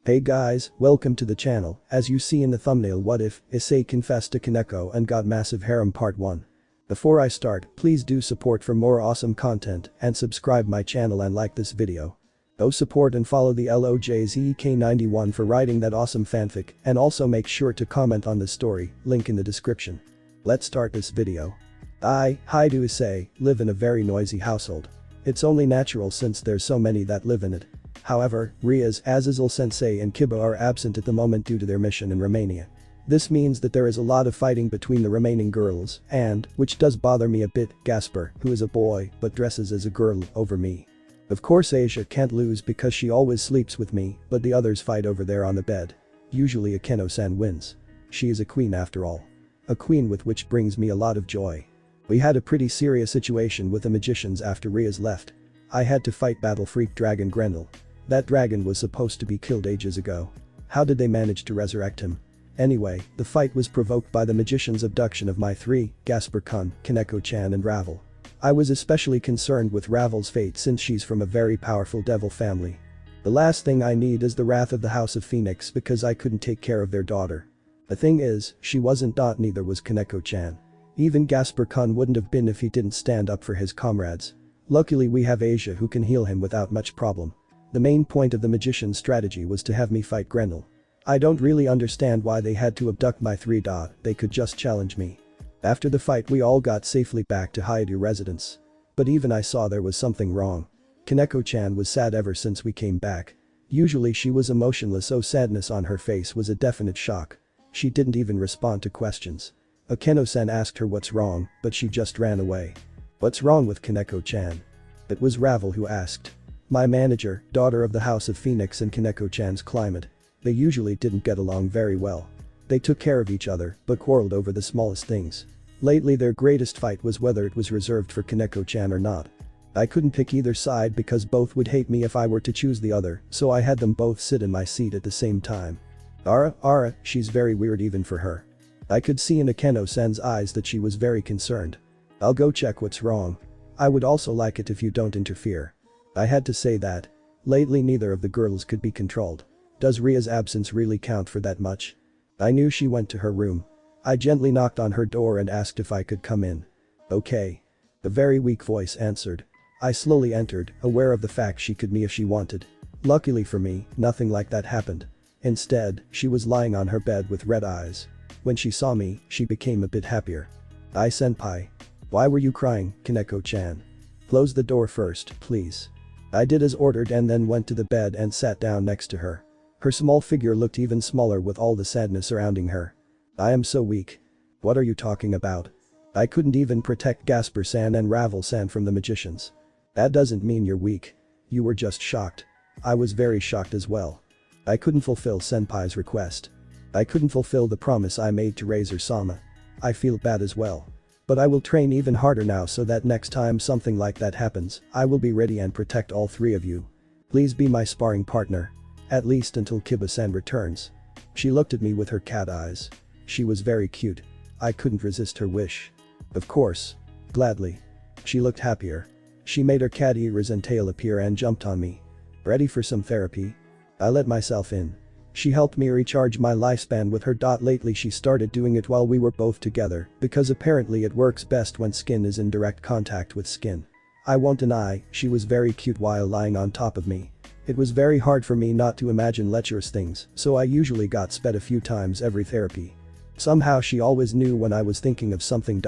Hey guys, welcome to the channel. As you see in the thumbnail, what if Issei confessed to Koneko and got massive harem part 1. Before I start, please do support for more awesome content and subscribe my channel and like this video. Go support and follow the LOJZEK91 for writing that awesome fanfic, and also make sure to comment on the story, link in the description. Let's start this video. Hi to Issei, live in a very noisy household. It's only natural since there's so many that live in it. However, Ria's Azazel Sensei and Kiba are absent at the moment due to their mission in Romania. This means that there is a lot of fighting between the remaining girls and, which does bother me a bit, Gasper, who is a boy but dresses as a girl, over me. Of course Asia can't lose because she always sleeps with me, but the others fight over there on the bed. Usually Akeno-san wins. She is a queen after all. A queen with which brings me a lot of joy. We had a pretty serious situation with the magicians after Ria's left. I had to fight Battle Freak Dragon Grendel. That dragon was supposed to be killed ages ago. How did they manage to resurrect him? Anyway, the fight was provoked by the magician's abduction of my three, Gasper-kun, Koneko-chan and Ravel. I was especially concerned with Ravel's fate since she's from a very powerful devil family. The last thing I need is the wrath of the House of Phoenix because I couldn't take care of their daughter. The thing is, she wasn't. Neither was Koneko-chan. Even Gasper-kun wouldn't have been if he didn't stand up for his comrades. Luckily we have Asia who can heal him without much problem. The main point of the magician's strategy was to have me fight Grendel. I don't really understand why they had to abduct my three. They could just challenge me. After the fight we all got safely back to Hayato residence. But even I saw there was something wrong. Koneko-chan was sad ever since we came back. Usually she was emotionless, so sadness on her face was a definite shock. She didn't even respond to questions. Akeno-san asked her what's wrong, but she just ran away. What's wrong with Koneko-chan? It was Ravel who asked. My manager, daughter of the House of Phoenix and Koneko-chan's climate. They usually didn't get along very well. They took care of each other, but quarreled over the smallest things. Lately their greatest fight was whether it was reserved for Koneko-chan or not. I couldn't pick either side because both would hate me if I were to choose the other, so I had them both sit in my seat at the same time. Ara, she's very weird even for her. I could see in Akeno-san's eyes that she was very concerned. I'll go check what's wrong. I would also like it if you don't interfere. I had to say that. Lately neither of the girls could be controlled. Does Ria's absence really count for that much? I knew she went to her room. I gently knocked on her door and asked if I could come in. Okay. A very weak voice answered. I slowly entered, aware of the fact she could me if she wanted. Luckily for me, nothing like that happened. Instead, she was lying on her bed with red eyes. When she saw me, she became a bit happier. Senpai. Why were you crying, Koneko-chan? Close the door first, please. I did as ordered and then went to the bed and sat down next to her. Her small figure looked even smaller with all the sadness surrounding her. I am so weak. What are you talking about? I couldn't even protect Gasper-san and Ravel-san from the magicians. That doesn't mean you're weak. You were just shocked. I was very shocked as well. I couldn't fulfill Senpai's request. I couldn't fulfill the promise I made to Razor-sama. I feel bad as well. But I will train even harder now so that next time something like that happens, I will be ready and protect all three of you. Please be my sparring partner. At least until Kiba-san returns. She looked at me with her cat eyes. She was very cute. I couldn't resist her wish. Of course. Gladly. She looked happier. She made her cat ears and tail appear and jumped on me. Ready for some therapy? I let myself in. She helped me recharge my lifespan with her. Lately she started doing it while we were both together because apparently it works best when skin is in direct contact with skin. I won't deny, she was very cute while lying on top of me. It was very hard for me not to imagine lecherous things, so I usually got sped a few times every therapy. Somehow she always knew when I was thinking of something.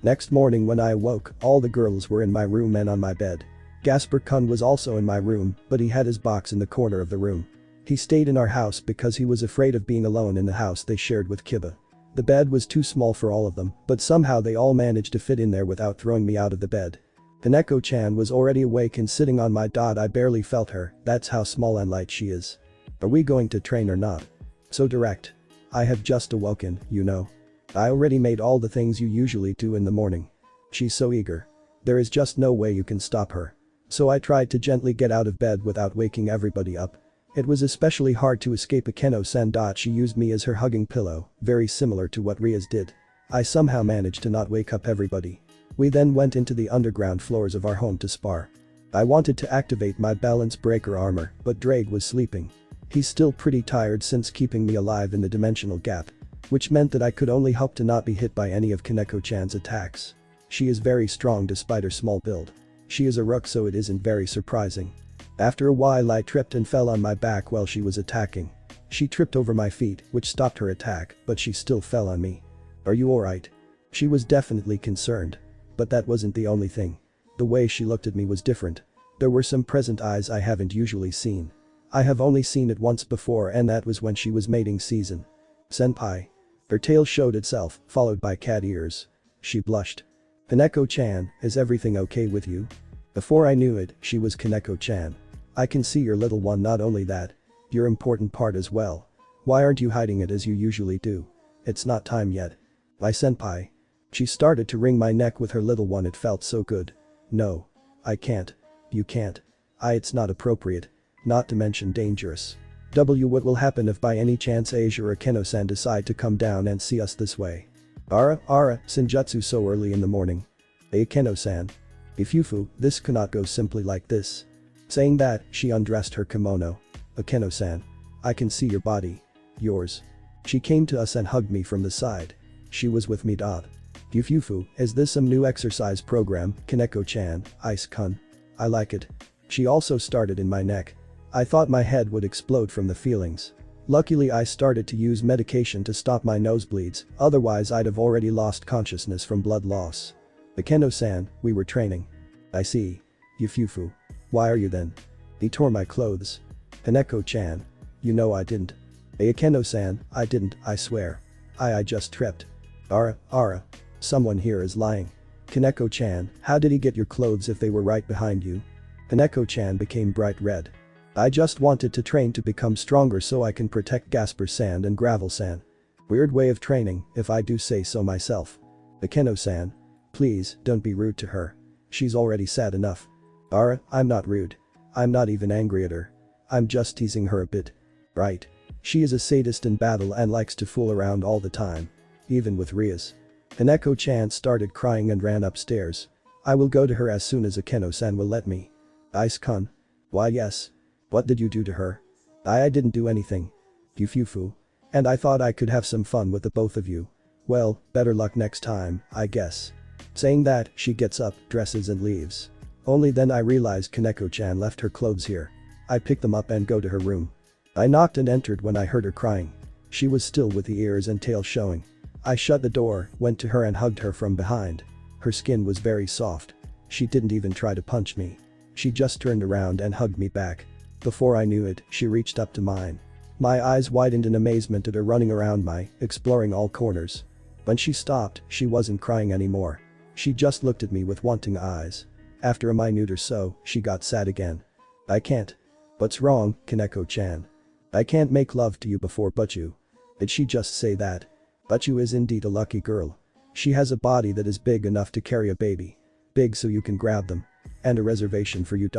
Next morning when I awoke, all the girls were in my room and on my bed. Gasper-kun was also in my room, but he had his box in the corner of the room. He stayed in our house because he was afraid of being alone in the house they shared with Kiba. The bed was too small for all of them, but somehow they all managed to fit in there without throwing me out of the bed. Koneko-chan was already awake and sitting on my. I barely felt her, that's how small and light she is. Are we going to train or not? So direct. I have just awoken, you know. I already made all the things you usually do in the morning. She's so eager. There is just no way you can stop her. So I tried to gently get out of bed without waking everybody up. It was especially hard to escape Akeno-san. She used me as her hugging pillow, very similar to what Ria's did. I somehow managed to not wake up everybody. We then went into the underground floors of our home to spar. I wanted to activate my balance breaker armor, but Drake was sleeping. He's still pretty tired since keeping me alive in the dimensional gap. Which meant that I could only hope to not be hit by any of Koneko-chan's attacks. She is very strong despite her small build. She is a rook, so it isn't very surprising. After a while I tripped and fell on my back while she was attacking. She tripped over my feet, which stopped her attack, but she still fell on me. Are you alright? She was definitely concerned. But that wasn't the only thing. The way she looked at me was different. There were some present eyes I haven't usually seen. I have only seen it once before, and that was when she was mating season. Senpai. Her tail showed itself, followed by cat ears. She blushed. Koneko-chan, is everything okay with you? Before I knew it, she was Koneko-chan. I can see your little one, not only that. Your important part as well. Why aren't you hiding it as you usually do? It's not time yet. My senpai. She started to wring my neck with her little one, it felt so good. No. I can't. You can't. It's not appropriate. Not to mention dangerous. What will happen if by any chance Asia or Keno-san decide to come down and see us this way? Ara, Senjutsu so early in the morning. Keno-san. Ifufu, this cannot go simply like this. Saying that, she undressed her kimono. Keno-san. I can see your body. Yours. She came to us and hugged me from the side. She was with me. Ifufu, is this some new exercise program, Koneko-chan, Ice-kun? I like it. She also started in my neck. I thought my head would explode from the feelings. Luckily I started to use medication to stop my nosebleeds, otherwise I'd have already lost consciousness from blood loss. Keno-san, we were training. I see. Ifufu. Why are you then? He tore my clothes. Koneko-chan. You know I didn't. Keno-san, I didn't, I swear. I just tripped. Ara. Someone here is lying. Koneko-chan, how did he get your clothes if they were right behind you? Koneko-chan became bright red. I just wanted to train to become stronger so I can protect Gasper-san and Gravel-san. Weird way of training, if I do say so myself. Keno-san. Please, don't be rude to her. She's already sad enough. Ara, I'm not rude. I'm not even angry at her. I'm just teasing her a bit. Right. She is a sadist in battle and likes to fool around all the time. Even with Rias. Koneko-chan started crying and ran upstairs. I will go to her as soon as Keno-san will let me. Ice-kun. Why yes. What did you do to her? I didn't do anything. Ifufu. And I thought I could have some fun with the both of you. Well, better luck next time, I guess. Saying that, she gets up, dresses and leaves. Only then I realized Koneko-chan left her clothes here. I picked them up and go to her room. I knocked and entered when I heard her crying. She was still with the ears and tail showing. I shut the door, went to her and hugged her from behind. Her skin was very soft. She didn't even try to punch me. She just turned around and hugged me back. Before I knew it, she reached up to mine. My eyes widened in amazement at her running around exploring all corners. When she stopped, she wasn't crying anymore. She just looked at me with wanting eyes. After a minute or so, she got sad again. I can't. What's wrong, Koneko-chan? I can't make love to you before Butchu. Did she just say that? Butchu is indeed a lucky girl. She has a body that is big enough to carry a baby. Big so you can grab them. And a reservation for you.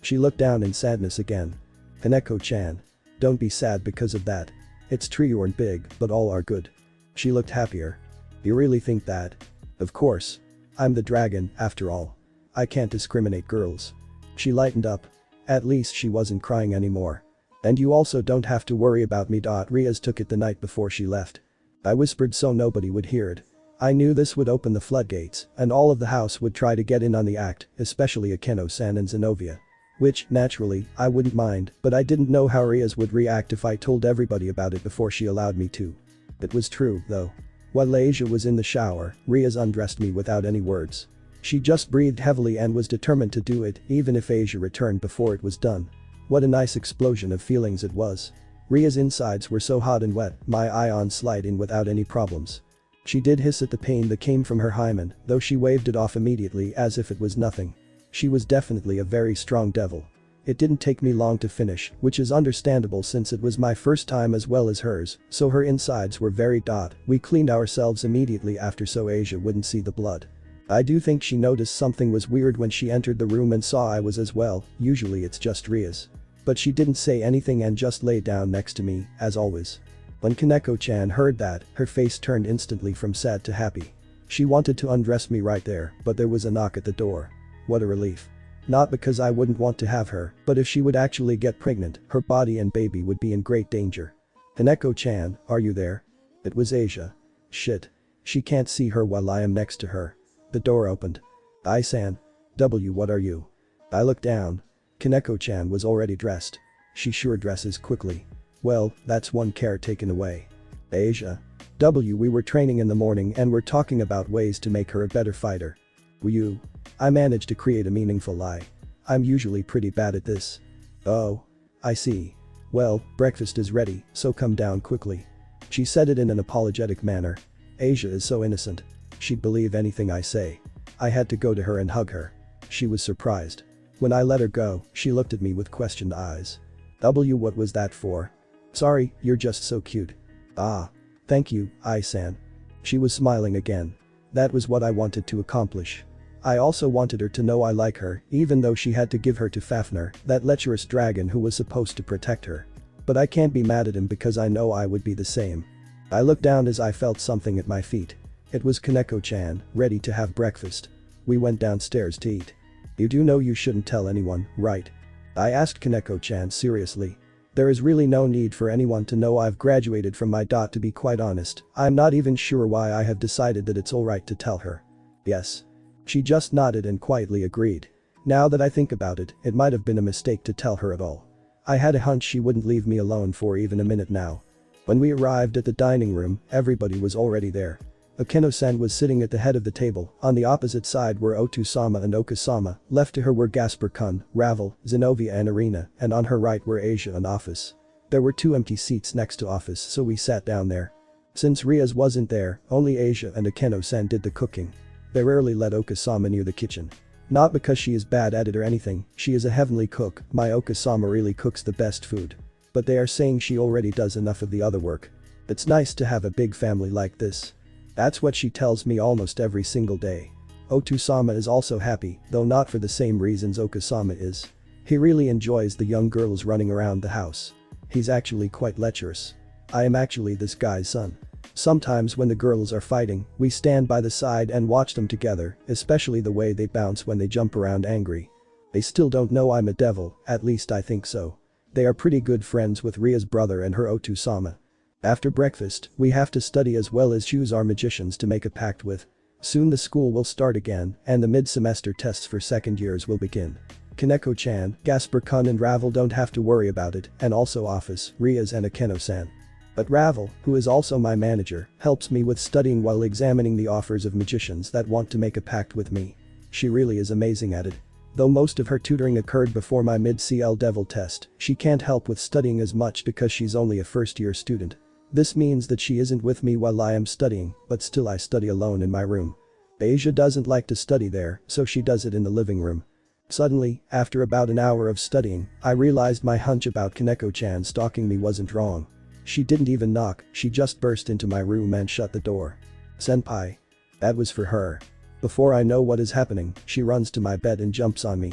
She looked down in sadness again. Koneko-chan. Don't be sad because of that. It's true you aren't big, but all are good. She looked happier. You really think that? Of course. I'm the dragon, after all. I can't discriminate girls. She lightened up. At least she wasn't crying anymore. And you also don't have to worry about me. Rias took it the night before she left. I whispered so nobody would hear it. I knew this would open the floodgates, and all of the house would try to get in on the act, especially Akeno-san and Zenobia. Which, naturally, I wouldn't mind, but I didn't know how Rias would react if I told everybody about it before she allowed me to. It was true, though. While Asia was in the shower, Rias undressed me without any words. She just breathed heavily and was determined to do it, even if Asia returned before it was done. What a nice explosion of feelings it was. Ria's insides were so hot and wet, my ions slid in without any problems. She did hiss at the pain that came from her hymen, though she waved it off immediately as if it was nothing. She was definitely a very strong devil. It didn't take me long to finish, which is understandable since it was my first time as well as hers, so her insides were very . We cleaned ourselves immediately after so Asia wouldn't see the blood. I do think she noticed something was weird when she entered the room and saw I was as well, usually it's just Rias. But she didn't say anything and just lay down next to me, as always. When Koneko-chan heard that, her face turned instantly from sad to happy. She wanted to undress me right there, but there was a knock at the door. What a relief. Not because I wouldn't want to have her, but if she would actually get pregnant, her body and baby would be in great danger. Koneko-chan, are you there? It was Asia. Shit. She can't see her while I am next to her. The door opened. Ai-san. What are you? I looked down. Koneko-chan was already dressed. She sure dresses quickly. Well, that's one care taken away. Asia. We were training in the morning and were talking about ways to make her a better fighter. You? I managed to create a meaningful lie. I'm usually pretty bad at this. Oh. I see. Well, breakfast is ready, so come down quickly. She said it in an apologetic manner. Asia is so innocent. She'd believe anything I say. I had to go to her and hug her. She was surprised. When I let her go, she looked at me with questioned eyes. What was that for? Sorry, you're just so cute. Ah. Thank you, Ai-san. She was smiling again. That was what I wanted to accomplish. I also wanted her to know I like her, even though she had to give her to Fafnir, that lecherous dragon who was supposed to protect her. But I can't be mad at him because I know I would be the same. I looked down as I felt something at my feet. It was Koneko-chan, ready to have breakfast. We went downstairs to eat. You do know you shouldn't tell anyone, right? I asked Koneko-chan seriously. There is really no need for anyone to know I've graduated from my dot, to be quite honest. I'm not even sure why I have decided that it's alright to tell her. Yes. She just nodded and quietly agreed. Now that I think about it, it might have been a mistake to tell her at all. I had a hunch she wouldn't leave me alone for even a minute now. When we arrived at the dining room, everybody was already there. Akeno-san was sitting at the head of the table. On the opposite side were Otu-sama and Oka-sama, left to her were Gasper-kun, Ravel, Zenobia and Arena, and on her right were Asia and Office. There were 2 empty seats next to Office, so we sat down there. Since Riaz wasn't there, only Asia and Akeno-san did the cooking. They rarely let Oka-sama near the kitchen. Not because she is bad at it or anything, she is a heavenly cook. My Oka-sama really cooks the best food. But they are saying she already does enough of the other work. It's nice to have a big family like this. That's what she tells me almost every single day. Otu-sama is also happy, though not for the same reasons Oka-sama is. He really enjoys the young girls running around the house. He's actually quite lecherous. I am actually this guy's son. Sometimes when the girls are fighting, we stand by the side and watch them together, especially the way they bounce when they jump around angry. They still don't know I'm a devil, at least I think so. They are pretty good friends with Ria's brother and her Otu-sama. After breakfast, we have to study as well as choose our magicians to make a pact with. Soon the school will start again, and the mid-semester tests for second years will begin. Koneko-chan, Gasper-kun and Ravel don't have to worry about it, and also Office, Riaz and Akeno-san. But Ravel, who is also my manager, helps me with studying while examining the offers of magicians that want to make a pact with me. She really is amazing at it. Though most of her tutoring occurred before my mid-CL devil test, she can't help with studying as much because she's only a first-year student. This means that she isn't with me while I am studying, but still I study alone in my room. Asia doesn't like to study there, so she does it in the living room. Suddenly, after about an hour of studying, I realized my hunch about Koneko-chan stalking me wasn't wrong. She didn't even knock, she just burst into my room and shut the door. Senpai. That was for her. Before I know what is happening, she runs to my bed and jumps on me.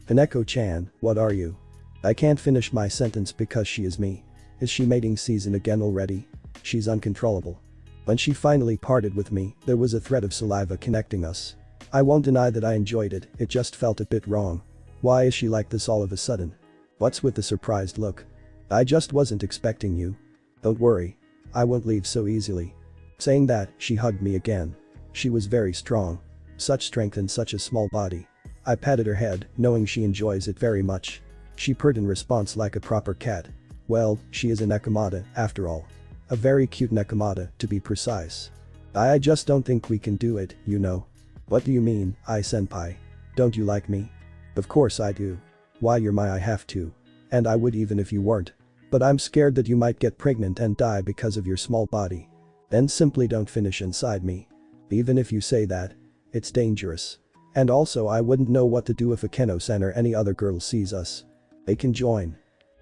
Koneko-chan, what are you? I can't finish my sentence because she is me. Is she mating season again already? She's uncontrollable. When she finally parted with me, there was a thread of saliva connecting us. I won't deny that I enjoyed it, it just felt a bit wrong. Why is she like this all of a sudden? What's with the surprised look? I just wasn't expecting you. Don't worry. I won't leave so easily. Saying that, she hugged me again. She was very strong. Such strength in such a small body. I patted her head, knowing she enjoys it very much. She purred in response like a proper cat. Well, she is a Nekomata, after all. A very cute Nekomata, to be precise. I just don't think we can do it, you know. What do you mean, senpai? Don't you like me? Of course I do. Why, you're my I have to. And I would even if you weren't. But I'm scared that you might get pregnant and die because of your small body. Then simply don't finish inside me. Even if you say that. It's dangerous. And also I wouldn't know what to do if Akeno-san or any other girl sees us. They can join.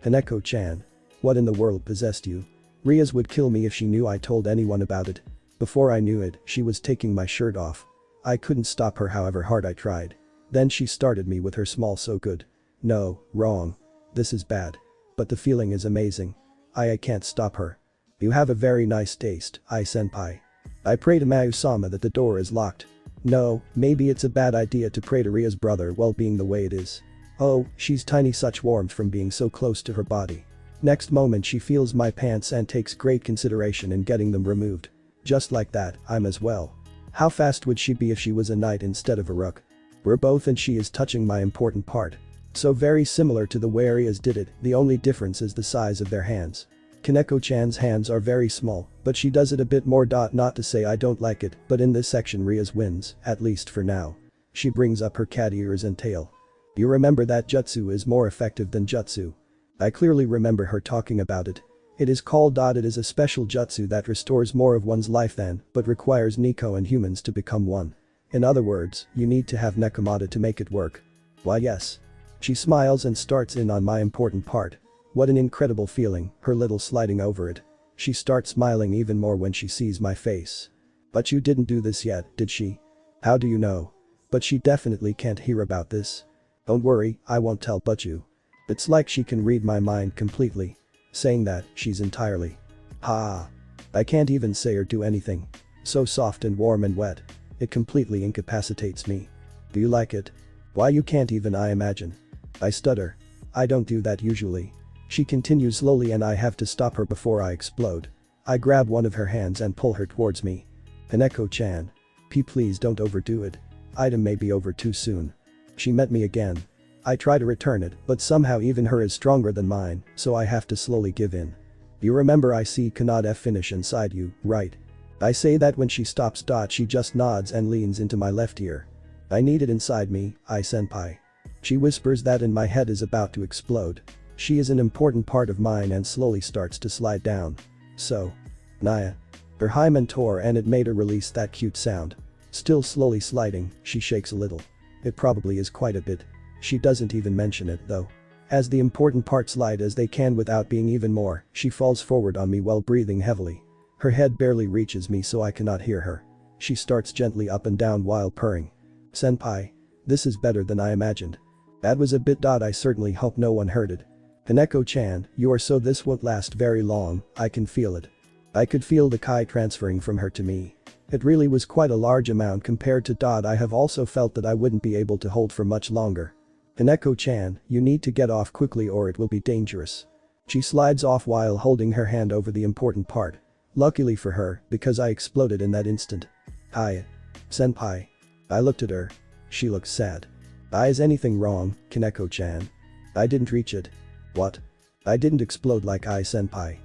Koneko-chan. What in the world possessed you? Riaz would kill me if she knew I told anyone about it. Before I knew it, she was taking my shirt off. I couldn't stop her however hard I tried. Then she started me with her small so good. No, wrong. This is bad. But the feeling is amazing. I can't stop her. You have a very nice taste, senpai. I pray to Mayu-sama that the door is locked. No, maybe it's a bad idea to pray to Ria's brother while being the way it is. Oh, she's tiny, such warmth from being so close to her body. Next moment she feels my pants and takes great consideration in getting them removed. Just like that, I'm as well. How fast would she be if she was a knight instead of a rook? We're both and she is touching my important part. So very similar to the way Ria's did it, the only difference is the size of their hands. Koneko-chan's hands are very small, but she does it a bit more. Not to say I don't like it, but in this section Ria's wins, at least for now. She brings up her cat ears and tail. You remember that jutsu is more effective than jutsu. I clearly remember her talking about it. It is called it is a special jutsu that restores more of one's life than, but requires Neko and humans to become one. In other words, you need to have Nekomata to make it work. Why yes. She smiles and starts in on my important part. What an incredible feeling, her little sliding over it. She starts smiling even more when she sees my face. But you didn't do this yet, did she? How do you know? But she definitely can't hear about this. Don't worry, I won't tell but you. It's like she can read my mind completely. Saying that, she's entirely. Ha. I can't even say or do anything. So soft and warm and wet. It completely incapacitates me. Do you like it? Why you can't even I imagine. I stutter. I don't do that usually. She continues slowly and I have to stop her before I explode. I grab one of her hands and pull her towards me. Koneko-chan. Please don't overdo it. Item may be over too soon. She met me again. I try to return it, but somehow even her is stronger than mine, so I have to slowly give in. You remember I see cannot finish inside you, right? I say that when she stops. She just nods and leans into my left ear. I need it inside me, senpai. She whispers that and my head is about to explode. She is an important part of mine and slowly starts to slide down. So. Naya. Her hymen tore and it made her release that cute sound. Still slowly sliding, she shakes a little. It probably is quite a bit. She doesn't even mention it though. As the important parts slide as they can without being even more, she falls forward on me while breathing heavily. Her head barely reaches me so I cannot hear her. She starts gently up and down while purring. Senpai. This is better than I imagined. That was a bit. I certainly hope no one heard it. Koneko-chan, you are so this won't last very long, I can feel it. I could feel the Kai transferring from her to me. It really was quite a large amount compared to. I have also felt that I wouldn't be able to hold for much longer. Koneko-chan, you need to get off quickly or it will be dangerous. She slides off while holding her hand over the important part. Luckily for her, because I exploded in that instant. Hi. Senpai. I looked at her. She looks sad. Is anything wrong, Koneko-chan? I didn't reach it. What? I didn't explode like senpai.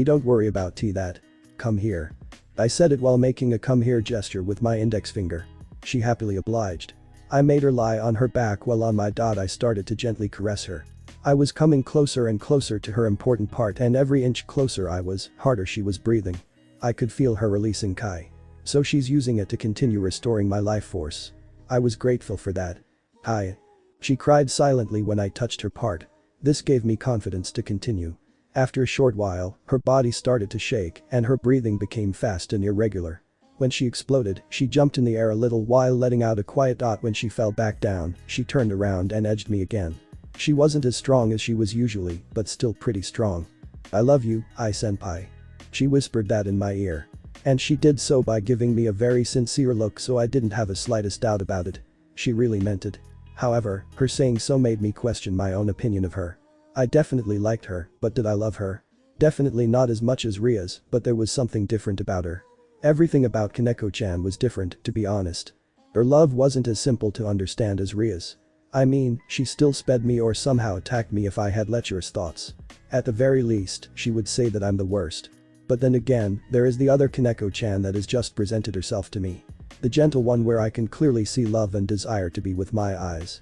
Don't worry about that. Come here. I said it while making a come here gesture with my index finger. She happily obliged. I made her lie on her back while on my I started to gently caress her. I was coming closer and closer to her important part and every inch closer I was, harder she was breathing. I could feel her releasing Kai. So she's using it to continue restoring my life force. I was grateful for that. Hi. She cried silently when I touched her part. This gave me confidence to continue. After a short while, her body started to shake and her breathing became fast and irregular. When she exploded, she jumped in the air a little while letting out a quiet when she fell back down, she turned around and edged me again. She wasn't as strong as she was usually, but still pretty strong. I love you, senpai. She whispered that in my ear. And she did so by giving me a very sincere look so I didn't have a slightest doubt about it. She really meant it. However, her saying so made me question my own opinion of her. I definitely liked her, but did I love her? Definitely not as much as Ria's, but there was something different about her. Everything about Koneko-chan was different, to be honest. Her love wasn't as simple to understand as Ria's. I mean, she still sped me or somehow attacked me if I had lecherous thoughts. At the very least, she would say that I'm the worst. But then again, there is the other Koneko-chan that has just presented herself to me. The gentle one where I can clearly see love and desire to be with my eyes.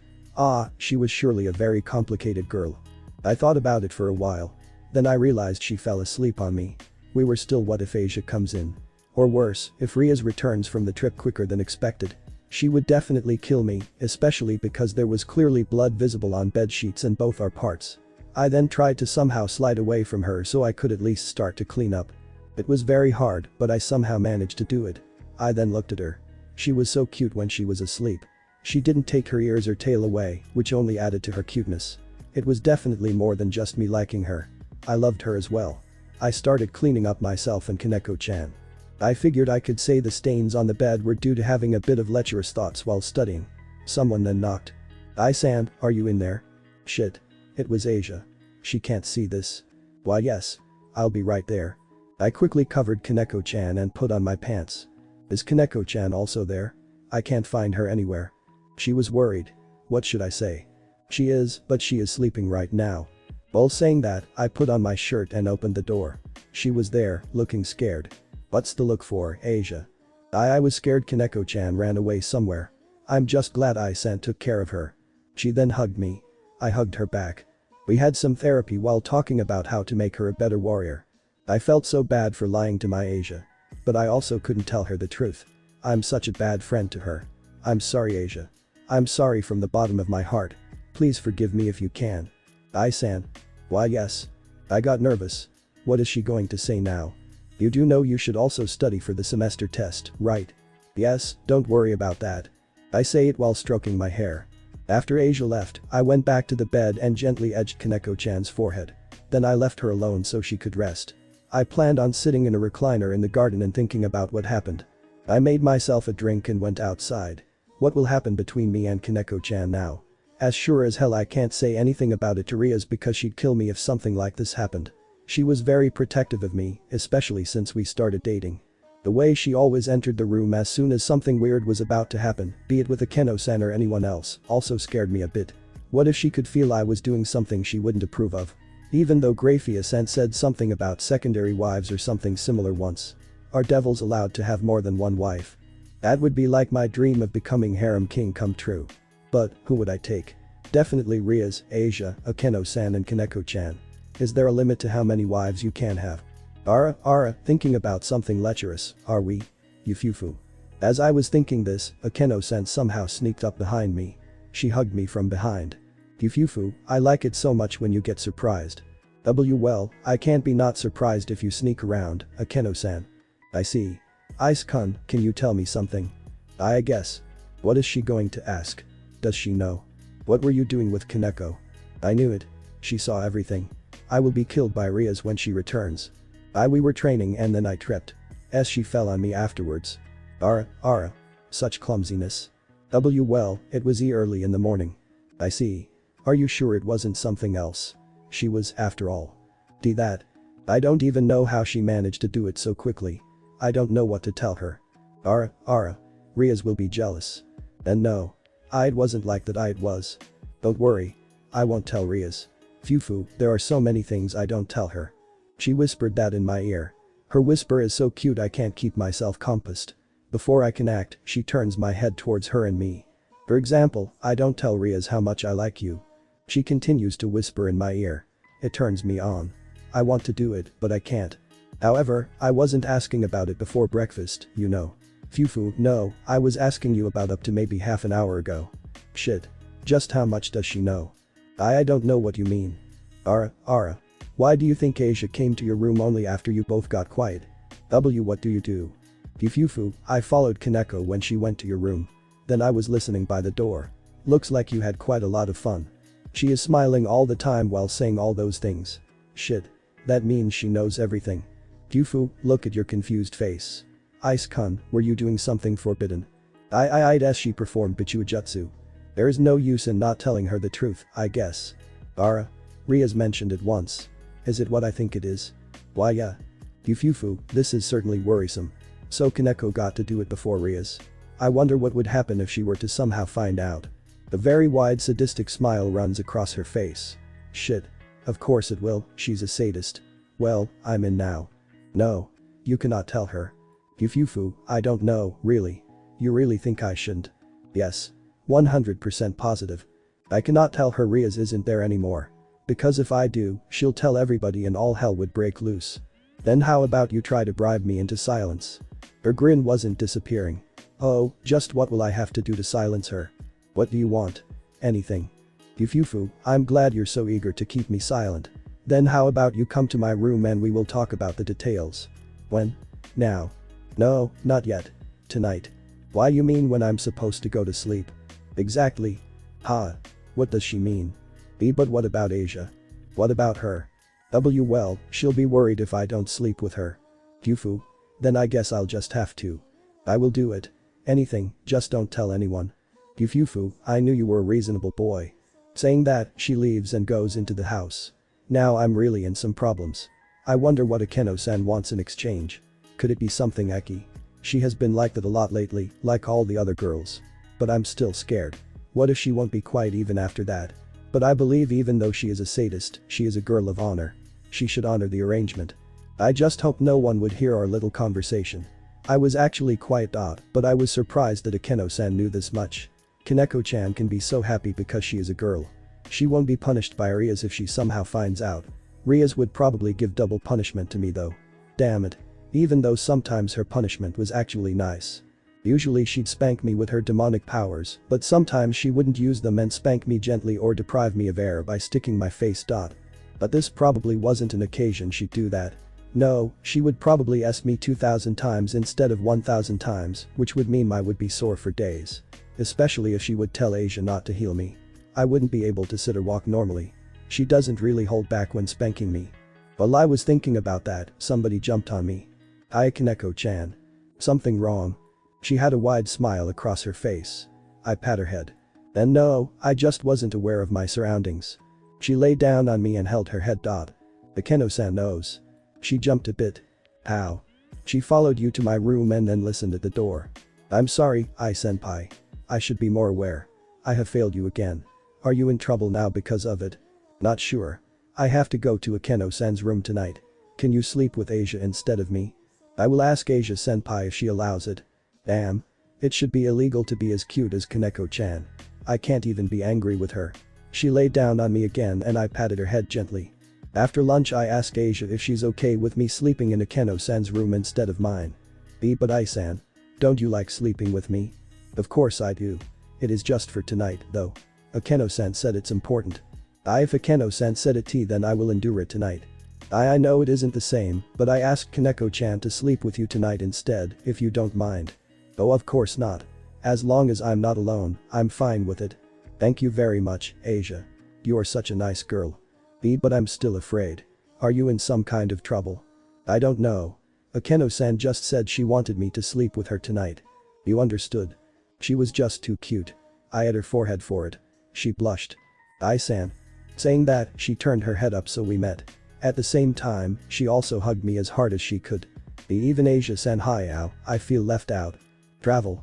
She was surely a very complicated girl. I thought about it for a while. Then I realized she fell asleep on me. We were still what if Asia comes in. Or worse, if Ria's returns from the trip quicker than expected. She would definitely kill me, especially because there was clearly blood visible on bed sheets and both our parts. I then tried to somehow slide away from her so I could at least start to clean up. It was very hard, but I somehow managed to do it. I then looked at her. She was so cute when she was asleep. She didn't take her ears or tail away, which only added to her cuteness. It was definitely more than just me liking her. I loved her as well. I started cleaning up myself and Koneko-chan. I figured I could say the stains on the bed were due to having a bit of lecherous thoughts while studying. Someone then knocked. "Issei, are you in there?" Shit. It was Asia. She can't see this. Why yes. I'll be right there. I quickly covered Koneko-chan and put on my pants. Is Koneko-chan also there? I can't find her anywhere. She was worried. What should I say? She is, but she is sleeping right now. While saying that, I put on my shirt and opened the door. She was there, looking scared. What's the look for, Asia? I was scared Koneko-chan ran away somewhere. I'm just glad Issei took care of her. She then hugged me. I hugged her back. We had some therapy while talking about how to make her a better warrior. I felt so bad for lying to my Asia. But I also couldn't tell her the truth. I'm such a bad friend to her. I'm sorry Asia. I'm sorry from the bottom of my heart. Please forgive me if you can. Issei. Why yes. I got nervous. What is she going to say now? You do know you should also study for the semester test, right? Yes, don't worry about that. I say it while stroking my hair. After Asia left, I went back to the bed and gently edged Koneko-chan's forehead. Then I left her alone so she could rest. I planned on sitting in a recliner in the garden and thinking about what happened. I made myself a drink and went outside. What will happen between me and Koneko-chan now? As sure as hell I can't say anything about it to Rias because she'd kill me if something like this happened. She was very protective of me, especially since we started dating. The way she always entered the room as soon as something weird was about to happen, be it with Akeno-san or anyone else, also scared me a bit. What if she could feel I was doing something she wouldn't approve of? Even though Grafia-san said something about secondary wives or something similar once. Are devils allowed to have more than one wife? That would be like my dream of becoming harem king come true. But, who would I take? Definitely Rias, Asia, Akeno-san and Koneko-chan. Is there a limit to how many wives you can have? Ara, thinking about something lecherous, are we? Yufufu. As I was thinking this, Akeno-san somehow sneaked up behind me. She hugged me from behind. Yufufu, I like it so much when you get surprised. Well, I can't be not surprised if you sneak around, Akeno-san. I see. Ice-kun, can you tell me something? I guess. What is she going to ask? Does she know? What were you doing with Koneko? I knew it. She saw everything. I will be killed by Rias when she returns. We were training and then I tripped. She fell on me afterwards. Ara. Such clumsiness. Well, it was early in the morning. I see. Are you sure it wasn't something else? She was, after all. That. I don't even know how she managed to do it so quickly. I don't know what to tell her. Ara. Rias will be jealous. And no. It wasn't like that it was. Don't worry. I won't tell Rias. Fufu, there are so many things I don't tell her. She whispered that in my ear. Her whisper is so cute I can't keep myself composed. Before I can act, she turns my head towards her and me. For example, I don't tell Rias how much I like you. She continues to whisper in my ear. It turns me on. I want to do it, but I can't. However, I wasn't asking about it before breakfast, you know. Fufu, no, I was asking you about up to maybe half an hour ago. Shit. Just how much does she know? I don't know what you mean. Ara. Why do you think Asia came to your room only after you both got quiet? What do you do? Fufu, I followed Koneko when she went to your room. Then I was listening by the door. Looks like you had quite a lot of fun. She is smiling all the time while saying all those things. Shit. That means she knows everything. Fufu, look at your confused face. Ice-kun, were you doing something forbidden? As she performed Bichujutsu. There is no use in not telling her the truth, I guess. Rias mentioned it once. Is it what I think it is? Why yeah. Fufu, this is certainly worrisome. So Koneko got to do it before Rias. I wonder what would happen if she were to somehow find out. A very wide sadistic smile runs across her face. Shit. Of course it will, she's a sadist. Well, I'm in now. No. You cannot tell her. Fufu, I don't know, really. You really think I shouldn't? Yes. 100% positive. I cannot tell her Rias isn't there anymore. Because if I do, she'll tell everybody and all hell would break loose. Then how about you try to bribe me into silence? Her grin wasn't disappearing. Oh, just what will I have to do to silence her? What do you want? Anything. Fufu, I'm glad you're so eager to keep me silent. Then how about you come to my room and we will talk about the details. When? Now. No, not yet. Tonight. Why you mean when I'm supposed to go to sleep? Exactly. What does she mean? But what about Asia? What about her? Well, she'll be worried if I don't sleep with her. Fufu. Then I guess I'll just have to. I will do it. Anything, just don't tell anyone. Yufufu, I knew you were a reasonable boy. Saying that, she leaves and goes into the house. Now I'm really in some problems. I wonder what Akeno-san wants in exchange. Could it be something Eki? She has been like that a lot lately, like all the other girls. But I'm still scared. What if she won't be quiet even after that? But I believe even though she is a sadist, she is a girl of honor. She should honor the arrangement. I just hope no one would hear our little conversation. I was actually quite but I was surprised that Akeno-san knew this much. Koneko-chan can be so happy because she is a girl. She won't be punished by Rias if she somehow finds out. Rias would probably give double punishment to me though. Damn it. Even though sometimes her punishment was actually nice. Usually she'd spank me with her demonic powers, but sometimes she wouldn't use them and spank me gently or deprive me of air by sticking my face. But this probably wasn't an occasion she'd do that. No, she would probably ask me 2,000 times instead of 1,000 times, which would mean I would be sore for days. Especially if she would tell Asia not to heal me. I wouldn't be able to sit or walk normally. She doesn't really hold back when spanking me. While I was thinking about that, somebody jumped on me. Hi Koneko-chan. Something wrong? She had a wide smile across her face. I pat her head. And no, I just wasn't aware of my surroundings. She lay down on me and held her head. Akeno-san knows. She jumped a bit. How? She followed you to my room and then listened at the door. I'm sorry, senpai. I should be more aware. I have failed you again. Are you in trouble now because of it? Not sure. I have to go to Akeno-san's room tonight. Can you sleep with Asia instead of me? I will ask Asia-senpai if she allows it. Damn. It should be illegal to be as cute as Koneko-chan. I can't even be angry with her. She lay down on me again and I patted her head gently. After lunch I asked Asia if she's okay with me sleeping in Akeno-san's room instead of mine. But I-san. Don't you like sleeping with me? Of course I do. It is just for tonight, though. Akeno-san said it's important. If Akeno-san said it then I will endure it tonight. I know it isn't the same, but I asked Koneko-chan to sleep with you tonight instead, if you don't mind. Oh of course not. As long as I'm not alone, I'm fine with it. Thank you very much, Asia. You're such a nice girl. But I'm still afraid. Are you in some kind of trouble? I don't know. Akeno-san just said she wanted me to sleep with her tonight. You understood. She was just too cute. I had her forehead for it. She blushed. I-san. Saying that, she turned her head up so we met. At the same time, she also hugged me as hard as she could. Even Asia-san hi I feel left out. Travel.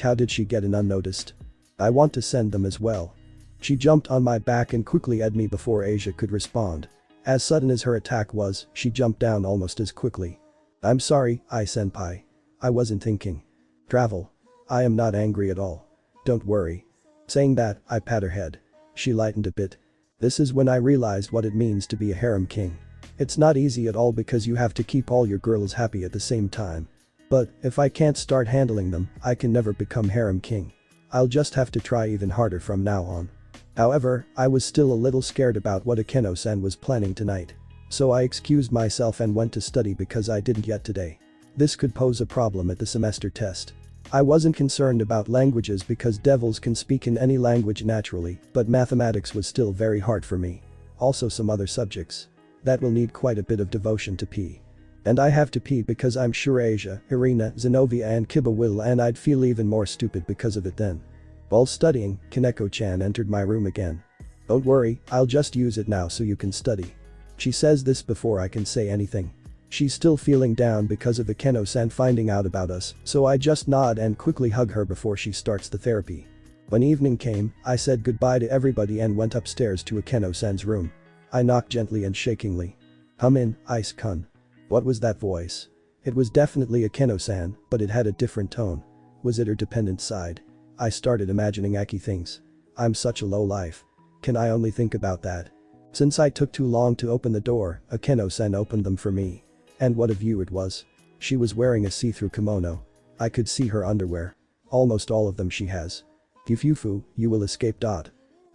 How did she get in unnoticed? I want to send them as well. She jumped on my back and quickly ed me before Asia could respond. As sudden as her attack was, she jumped down almost as quickly. I'm sorry, senpai. I wasn't thinking. Travel. I am not angry at all. Don't worry. Saying that, I pat her head. She lightened a bit. This is when I realized what it means to be a harem king. It's not easy at all because you have to keep all your girls happy at the same time. But, if I can't start handling them, I can never become harem king. I'll just have to try even harder from now on. However, I was still a little scared about what Akeno-san was planning tonight. So I excused myself and went to study because I didn't yet today. This could pose a problem at the semester test. I wasn't concerned about languages because devils can speak in any language naturally, but mathematics was still very hard for me. Also some other subjects. That will need quite a bit of devotion to pee. And I have to pee because I'm sure Asia, Irina, Zenobia and Kiba will and I'd feel even more stupid because of it then. While studying, Koneko-chan entered my room again. Don't worry, I'll just use it now so you can study. She says this before I can say anything. She's still feeling down because of Akeno-san finding out about us, so I just nod and quickly hug her before she starts the therapy. When evening came, I said goodbye to everybody and went upstairs to Akeno-san's room. I knocked gently and shakingly. Come in, Ice-kun. What was that voice? It was definitely Akeno-san, but it had a different tone. Was it her dependent side? I started imagining Aki things. I'm such a low life. Can I only think about that? Since I took too long to open the door, Akeno-san opened them for me. And what a view it was. She was wearing a see-through kimono. I could see her underwear. Almost all of them she has. Fufu, you will escape.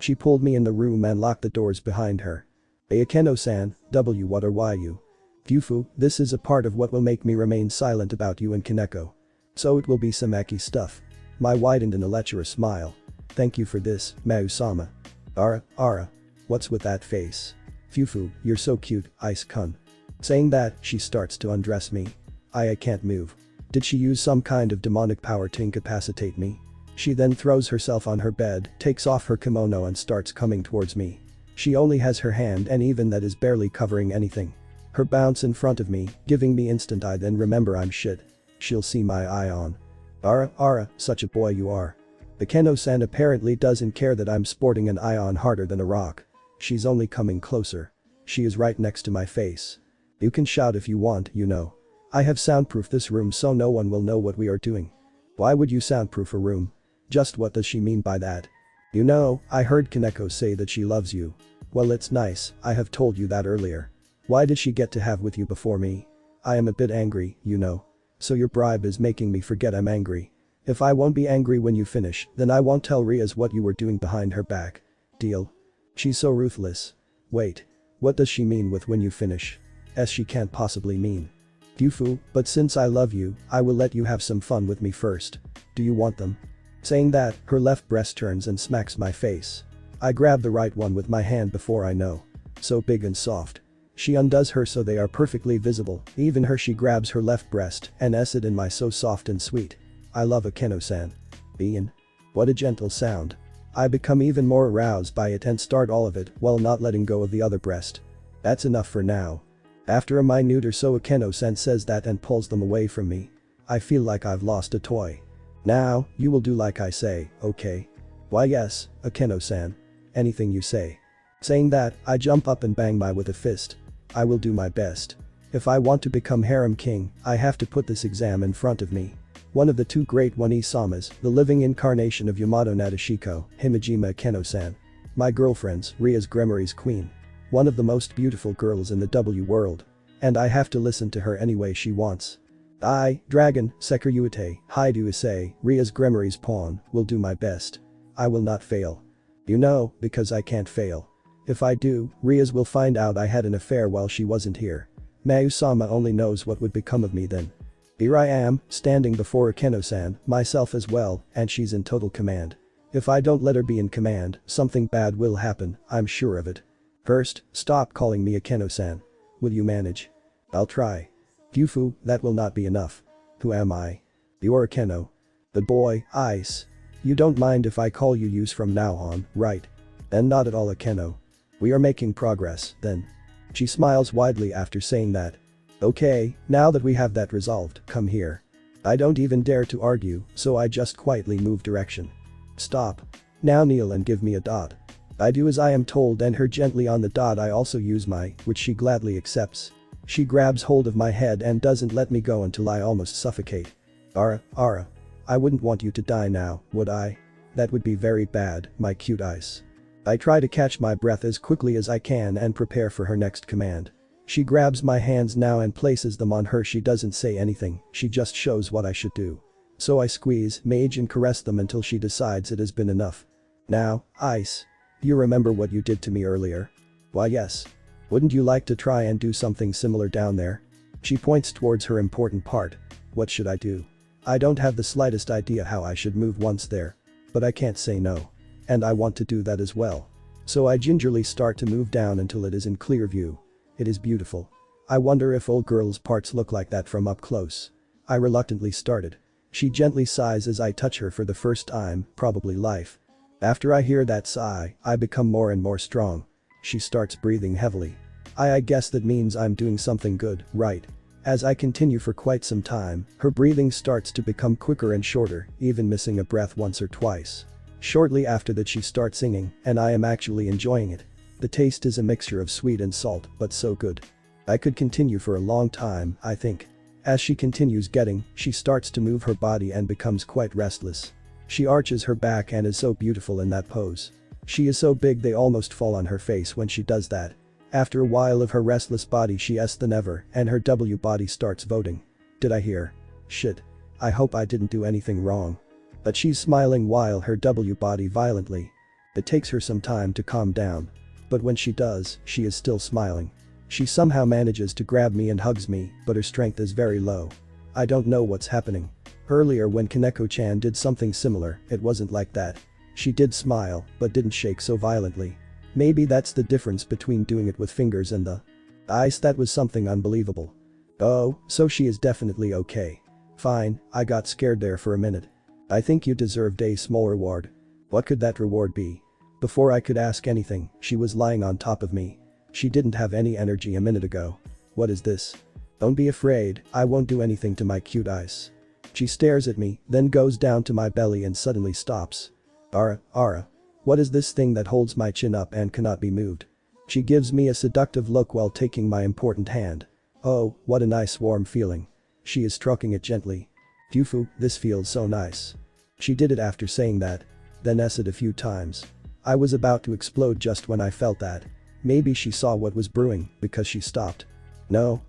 She pulled me in the room and locked the doors behind her. Akeno-san, what are you? Fufu, this is a part of what will make me remain silent about you and Koneko. So it will be some Aki stuff. My widened in a lecherous smile. Thank you for this, Mau-sama. Ara. What's with that face? Fufu, you're so cute, Ice-kun. Saying that, she starts to undress me. I can't move. Did she use some kind of demonic power to incapacitate me? She then throws herself on her bed, takes off her kimono and starts coming towards me. She only has her hand and even that is barely covering anything. Her bounce in front of me, giving me instant eye, then remember I'm shit. She'll see my eye on. Ara, such a boy you are. The Keno-san apparently doesn't care that I'm sporting an eye on harder than a rock. She's only coming closer. She is right next to my face. You can shout if you want, you know. I have soundproofed this room so no one will know what we are doing. Why would you soundproof a room? Just what does she mean by that? You know, I heard Koneko say that she loves you. Well, it's nice, I have told you that earlier. Why did she get to have with you before me? I am a bit angry, you know. So your bribe is making me forget I'm angry. If I won't be angry when you finish, then I won't tell Rias what you were doing behind her back. Deal? She's so ruthless. Wait. What does she mean with when you finish? She can't possibly mean. Yufu, but since I love you, I will let you have some fun with me first. Do you want them? Saying that, her left breast turns and smacks my face. I grab the right one with my hand before I know. So big and soft. She undoes her so they are perfectly visible, even her she grabs her left breast and it in my so soft and sweet. I love a Keno-san. Bean. What a gentle sound. I become even more aroused by it and start all of it while not letting go of the other breast. That's enough for now. After a minute or so a Keno-san says that and pulls them away from me. I feel like I've lost a toy. Now, you will do like I say, okay? Why yes, a Keno-san. Anything you say. Saying that, I jump up and bang my with a fist. I will do my best. If I want to become Harem King, I have to put this exam in front of me. One of the two great One-Isamas, the living incarnation of Yamato Nadeshiko, Himejima Keno-san. My girlfriend's, Rias Gremory's queen. One of the most beautiful girls in the W world. And I have to listen to her any way she wants. I, Dragon, Sekiryuite, Haidu Issei, Rias Gremory's pawn, will do my best. I will not fail. You know, because I can't fail. If I do, Rias will find out I had an affair while she wasn't here. Mayu-sama only knows what would become of me then. Here I am, standing before a Keno-san, myself as well, and she's in total command. If I don't let her be in command, something bad will happen, I'm sure of it. First, stop calling me a Keno-san. Will you manage? I'll try. Yufu, that will not be enough. Who am I? You're a Keno. The boy, Ice. You don't mind if I call you Use from now on, right? Then not at all a Keno. We are making progress, then. She smiles widely after saying that. Okay, now that we have that resolved, come here. I don't even dare to argue, so I just quietly move direction. Stop. Now kneel and give me a dot. I do as I am told and her gently on the dot I also use my, which she gladly accepts. She grabs hold of my head and doesn't let me go until I almost suffocate. Ara, I wouldn't want you to die now, would I? That would be very bad, my cute Ice. I try to catch my breath as quickly as I can and prepare for her next command. She grabs my hands now and places them on her. She doesn't say anything, she just shows what I should do. So I squeeze, mage and caress them until she decides it has been enough. Now, Ice. You remember what you did to me earlier? Why yes. Wouldn't you like to try and do something similar down there? She points towards her important part. What should I do? I don't have the slightest idea how I should move once there. But I can't say no. And I want to do that as well. So I gingerly start to move down until it is in clear view. It is beautiful. I wonder if old girls' parts look like that from up close. I reluctantly started. She gently sighs as I touch her for the first time, probably life. After I hear that sigh, I become more and more strong. She starts breathing heavily. I guess that means I'm doing something good, right? As I continue for quite some time, her breathing starts to become quicker and shorter, even missing a breath once or twice. Shortly after that she starts singing, and I am actually enjoying it. The taste is a mixture of sweet and salt, but so good. I could continue for a long time, I think. As she continues getting, she starts to move her body and becomes quite restless. She arches her back and is so beautiful in that pose. She is so big they almost fall on her face when she does that. After a while of her restless body she than ever and her W body starts voting. Did I hear? Shit. I hope I didn't do anything wrong. But she's smiling while her W body violently. It takes her some time to calm down. But when she does, she is still smiling. She somehow manages to grab me and hugs me, but her strength is very low. I don't know what's happening. Earlier when Koneko-chan did something similar, it wasn't like that. She did smile, but didn't shake so violently. Maybe that's the difference between doing it with fingers and the ice. That was something unbelievable. Oh, so she is definitely okay. Fine, I got scared there for a minute. I think you deserved a small reward. What could that reward be? Before I could ask anything, she was lying on top of me. She didn't have any energy a minute ago. What is this? Don't be afraid, I won't do anything to my cute eyes. She stares at me, then goes down to my belly and suddenly stops. Ara. What is this thing that holds my chin up and cannot be moved? She gives me a seductive look while taking my important hand. Oh, what a nice warm feeling. She is stroking it gently. Phew, this feels so nice. She did it after saying that. Then it a few times. I was about to explode just when I felt that. Maybe she saw what was brewing because she stopped. No.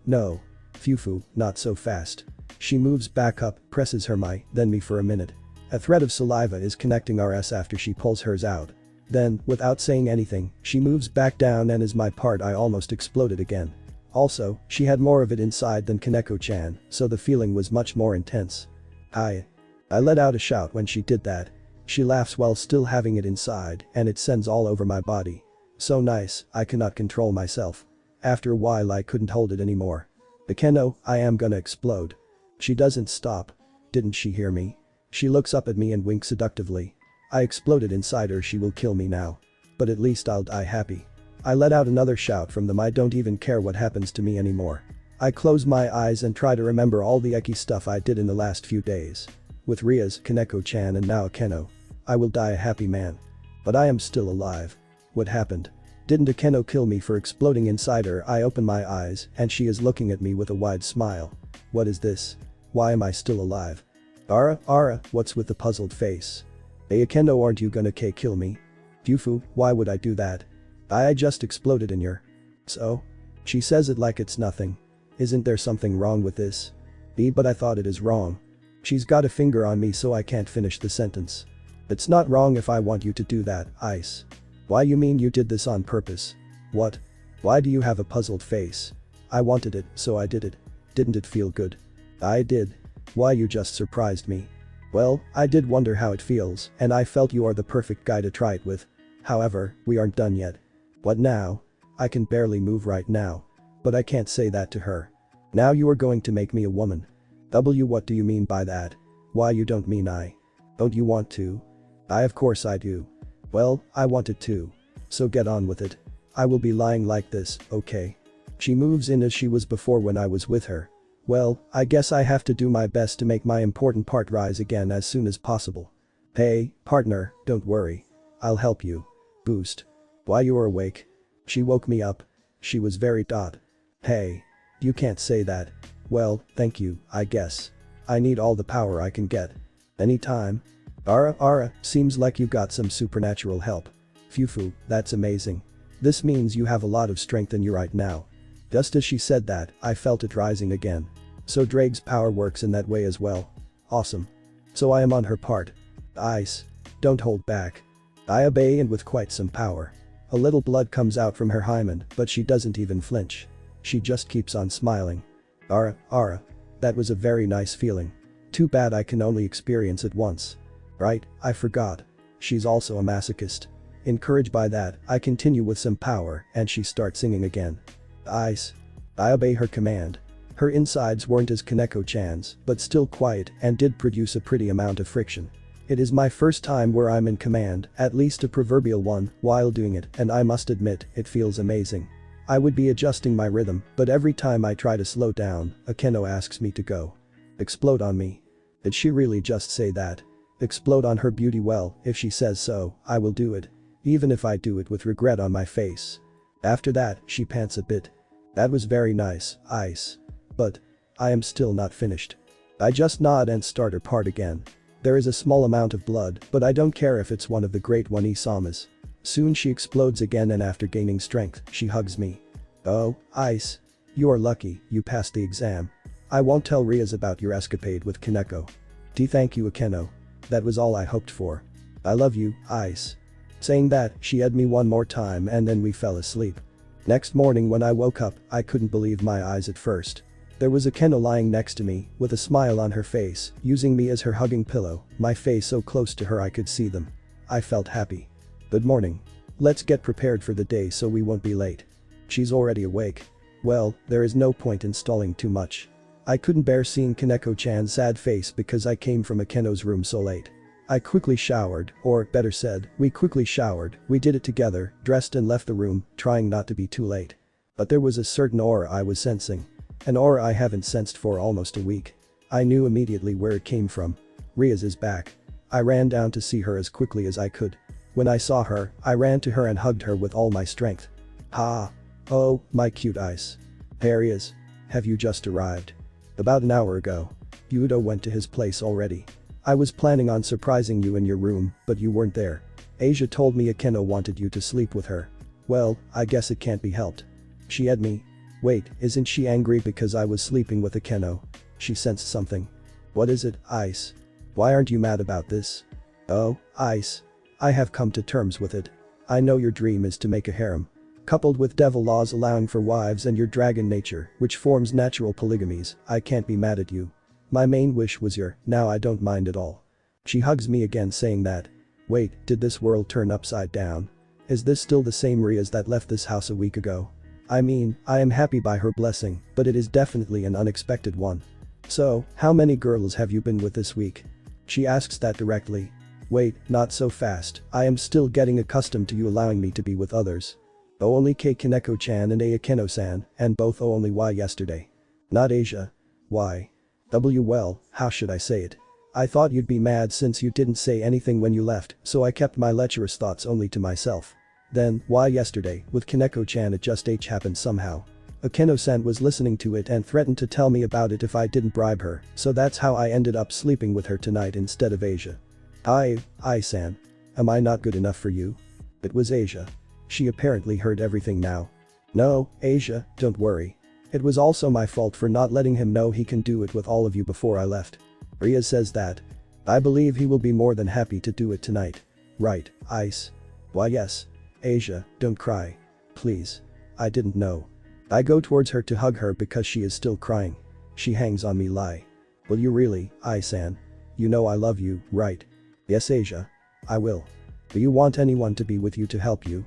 Phew, not so fast. She moves back up, presses her then me for a minute. A thread of saliva is connecting our s after she pulls hers out. Then, without saying anything, she moves back down and as my part I almost exploded again. Also, she had more of it inside than Koneko-chan, so the feeling was much more intense. I let out a shout when she did that. She laughs while still having it inside and it sends all over my body. So nice, I cannot control myself. After a while I couldn't hold it anymore. Akeno, I am gonna explode. She doesn't stop. Didn't she hear me? She looks up at me and winks seductively. I exploded inside her, she will kill me now. But at least I'll die happy. I let out another shout from them. I don't even care what happens to me anymore. I close my eyes and try to remember all the icky stuff I did in the last few days. With Ria's, Koneko-chan and now Akeno. I will die a happy man. But I am still alive. What happened? Didn't Akeno kill me for exploding inside her? I open my eyes and she is looking at me with a wide smile. What is this? Why am I still alive? Ara, what's with the puzzled face? Hey Akeno, aren't you gonna kill me? Phew, why would I do that? I just exploded in your. So? She says it like it's nothing. Isn't there something wrong with this? But I thought it is wrong. She's got a finger on me so I can't finish the sentence. It's not wrong if I want you to do that, Ice. Why you mean you did this on purpose? What? Why do you have a puzzled face? I wanted it, so I did it. Didn't it feel good? I did. Why you just surprised me. Well, I did wonder how it feels, and I felt you are the perfect guy to try it with. However, we aren't done yet. What now? I can barely move right now. But I can't say that to her. Now you are going to make me a woman. What do you mean by that? Why you don't mean I? Don't you want to? Of course I do. Well, I want it too. So get on with it. I will be lying like this, okay? She moves in as she was before when I was with her. Well, I guess I have to do my best to make my important part rise again as soon as possible. Hey, partner, don't worry. I'll help you. Boost. Why you are awake? She woke me up. She was very dot. Hey. You can't say that. Well, thank you, I guess. I need all the power I can get. Anytime. Ara, seems like you got some supernatural help. Phew, that's amazing. This means you have a lot of strength in you right now. Just as she said that, I felt it rising again. So Drake's power works in that way as well. Awesome. So I am on her part. Ice. Don't hold back. I obey and with quite some power. A little blood comes out from her hymen, but she doesn't even flinch. She just keeps on smiling. Ara. That was a very nice feeling. Too bad I can only experience it once. Right, I forgot. She's also a masochist. Encouraged by that, I continue with some power and she starts singing again. Ice. I obey her command. Her insides weren't as Koneko-chan's, but still quiet and did produce a pretty amount of friction. It is my first time where I'm in command, at least a proverbial one, while doing it, and I must admit, it feels amazing. I would be adjusting my rhythm, but every time I try to slow down, Akeno asks me to go. Explode on me. Did she really just say that? Explode on her beauty? Well, if she says so, I will do it. Even if I do it with regret on my face. After that, she pants a bit. That was very nice, Ice. But I am still not finished. I just nod and start her part again. There is a small amount of blood, but I don't care if it's one of the great one Isamas. Soon she explodes again and after gaining strength, she hugs me. Oh, Ice. You are lucky, you passed the exam. I won't tell Rias about your escapade with Koneko. Thank you Akeno. That was all I hoped for. I love you, Ice. Saying that, she hugged me one more time and then we fell asleep. Next morning when I woke up, I couldn't believe my eyes at first. There was Akeno lying next to me, with a smile on her face, using me as her hugging pillow, my face so close to her I could see them. I felt happy. Good morning. Let's get prepared for the day so we won't be late. She's already awake. Well, there is no point in stalling too much. I couldn't bear seeing Koneko-chan's sad face because I came from Akeno's room so late. I quickly showered, or better said, we quickly showered, we did it together, dressed and left the room, trying not to be too late. But there was a certain aura I was sensing. An aura I haven't sensed for almost a week. I knew immediately where it came from. Ria's is back. I ran down to see her as quickly as I could. When I saw her, I ran to her and hugged her with all my strength. Ha! Oh, my cute Ice. There he is. Have you just arrived? About an hour ago. Yudo went to his place already. I was planning on surprising you in your room, but you weren't there. Asia told me Akeno wanted you to sleep with her. Well, I guess it can't be helped. She had me. Wait, isn't she angry because I was sleeping with Akeno? She sensed something. What is it, Ice? Why aren't you mad about this? Oh, Ice. I have come to terms with it. I know your dream is to make a harem. Coupled with devil laws allowing for wives and your dragon nature, which forms natural polygamies, I can't be mad at you. My main wish was your, now I don't mind at all. She hugs me again saying that. Wait, did this world turn upside down? Is this still the same Rias that left this house a week ago? I mean, I am happy by her blessing, but it is definitely an unexpected one. So, how many girls have you been with this week? She asks that directly. Wait, not so fast, I am still getting accustomed to you allowing me to be with others. O only K Koneko-chan and A Akeno-san, and both O only Y yesterday. Not Asia. Why? W well, how should I say it? I thought you'd be mad since you didn't say anything when you left, so I kept my lecherous thoughts only to myself. Then, why yesterday, with Koneko-chan it just happened somehow. Akeno-san was listening to it and threatened to tell me about it if I didn't bribe her, so that's how I ended up sleeping with her tonight instead of Asia. I-san. Am I not good enough for you? It was Asia. She apparently heard everything now. No, Asia, don't worry. It was also my fault for not letting him know he can do it with all of you before I left. Ria says that. I believe he will be more than happy to do it tonight. Right, Ice. Why yes. Asia, don't cry. Please. I didn't know. I go towards her to hug her because she is still crying. She hangs on me lie. Will you really, I-san? You know I love you, right? Yes Asia. I will. Do you want anyone to be with you to help you?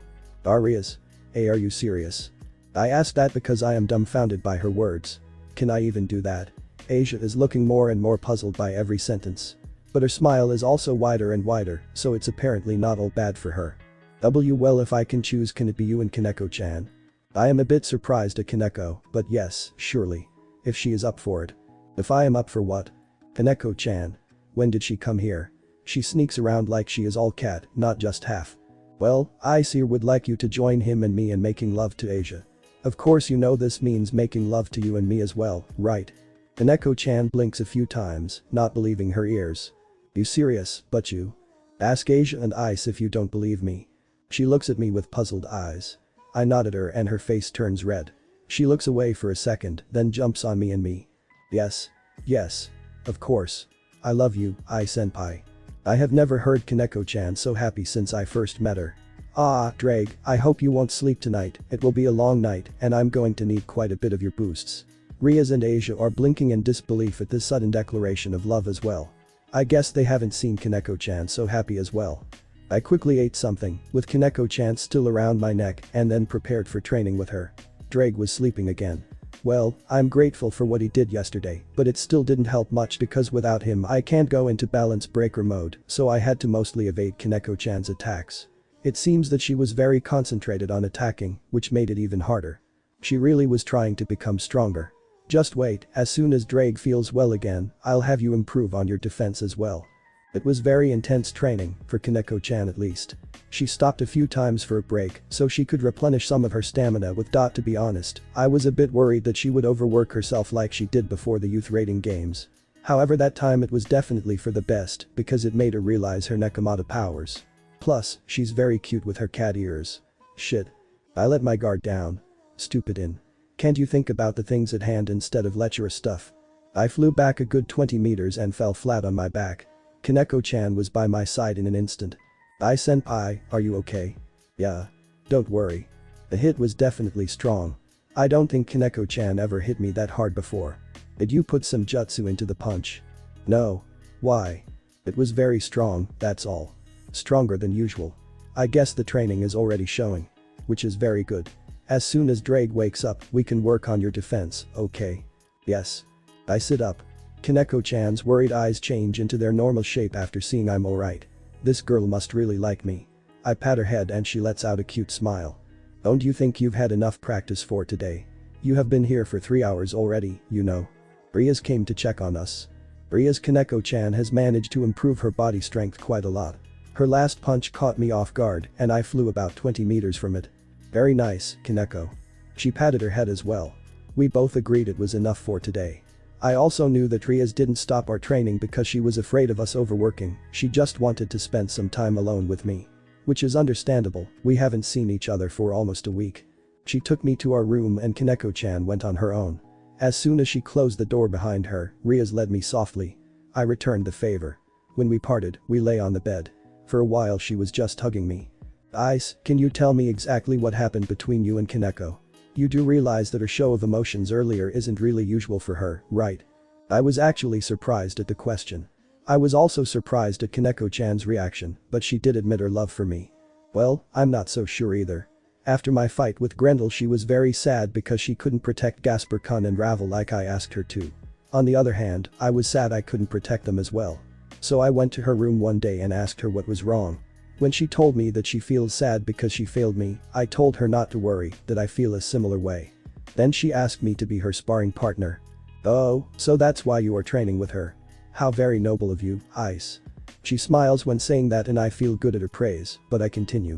Arias. Are you serious? I ask that because I am dumbfounded by her words. Can I even do that? Asia is looking more and more puzzled by every sentence. But her smile is also wider and wider, so it's apparently not all bad for her. Well if I can choose can it be you and Koneko-chan? I am a bit surprised at Koneko, but yes, surely. If she is up for it. If I am up for what? Koneko-chan. When did she come here? She sneaks around like she is all cat, not just half. Well, Issei would like you to join him and me in making love to Asia. Of course you know this means making love to you and me as well, right? Koneko-chan blinks a few times, not believing her ears. You serious, but you? Ask Asia and Ice if you don't believe me. She looks at me with puzzled eyes. I nod at her and her face turns red. She looks away for a second, then jumps on me and me. Yes. Yes. Of course. I love you, Ai-senpai. I have never heard Koneko-chan so happy since I first met her. Ah, Drake, I hope you won't sleep tonight, it will be a long night and I'm going to need quite a bit of your boosts. Rias and Asia are blinking in disbelief at this sudden declaration of love as well. I guess they haven't seen Koneko-chan so happy as well. I quickly ate something, with Koneko-chan still around my neck and then prepared for training with her. Drake was sleeping again. Well, I'm grateful for what he did yesterday, but it still didn't help much because without him I can't go into balance breaker mode, so I had to mostly evade Koneko-chan's attacks. It seems that she was very concentrated on attacking, which made it even harder. She really was trying to become stronger. Just wait, as soon as Drake feels well again, I'll have you improve on your defense as well. It was very intense training, for Koneko-chan at least. She stopped a few times for a break so she could replenish some of her stamina with dot. To be honest, I was a bit worried that she would overwork herself like she did before the youth rating games. However that time it was definitely for the best because it made her realize her Nekomata powers. Plus, she's very cute with her cat ears. Shit. I let my guard down. Stupid in. Can't you think about the things at hand instead of lecherous stuff? I flew back a good 20 meters and fell flat on my back. Koneko-chan was by my side in an instant. Ai-senpai, are you okay? Yeah. Don't worry. The hit was definitely strong. I don't think Koneko-chan ever hit me that hard before. Did you put some jutsu into the punch? No. Why? It was very strong, that's all. Stronger than usual. I guess the training is already showing. Which is very good. As soon as Drake wakes up, we can work on your defense, okay? Yes. I sit up. Koneko-chan's worried eyes change into their normal shape after seeing I'm alright. This girl must really like me. I pat her head and she lets out a cute smile. Don't you think you've had enough practice for today? You have been here for 3 hours already, you know. Rias came to check on us. Ria's Koneko-chan has managed to improve her body strength quite a lot. Her last punch caught me off guard and I flew about 20 meters from it. Very nice, Koneko. She patted her head as well. We both agreed it was enough for today. I also knew that Rias didn't stop our training because she was afraid of us overworking, she just wanted to spend some time alone with me. Which is understandable, we haven't seen each other for almost a week. She took me to our room and Koneko-chan went on her own. As soon as she closed the door behind her, Rias led me softly. I returned the favor. When we parted, we lay on the bed. For a while she was just hugging me. Ice, can you tell me exactly what happened between you and Koneko? You do realize that her show of emotions earlier isn't really usual for her, right? I was actually surprised at the question. I was also surprised at Koneko-chan's reaction, but she did admit her love for me. Well, I'm not so sure either. After my fight with Grendel she was very sad because she couldn't protect Gasper-kun and Ravel like I asked her to. On the other hand, I was sad I couldn't protect them as well. So I went to her room one day and asked her what was wrong. When she told me that she feels sad because she failed me, I told her not to worry, that I feel a similar way. Then she asked me to be her sparring partner. Oh, so that's why you are training with her. How very noble of you, Ice. She smiles when saying that and I feel good at her praise, but I continue.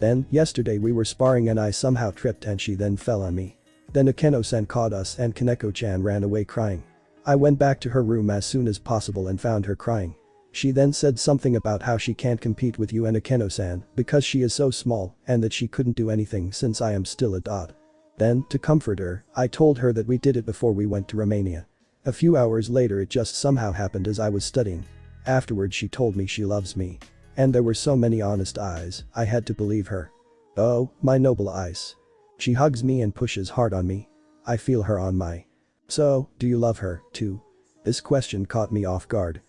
Then, yesterday we were sparring and I somehow tripped and she then fell on me. Then Akeno-san caught us and Koneko-chan ran away crying. I went back to her room as soon as possible and found her crying. She then said something about how she can't compete with you and Akeno-san because she is so small and that she couldn't do anything since I am still a dot. Then, to comfort her, I told her that we did it before we went to Romania. A few hours later it just somehow happened as I was studying. Afterwards she told me she loves me. And there were so many honest eyes, I had to believe her. Oh, my noble Ice. She hugs me and pushes hard on me. I feel her on my. So, do you love her, too? This question caught me off guard.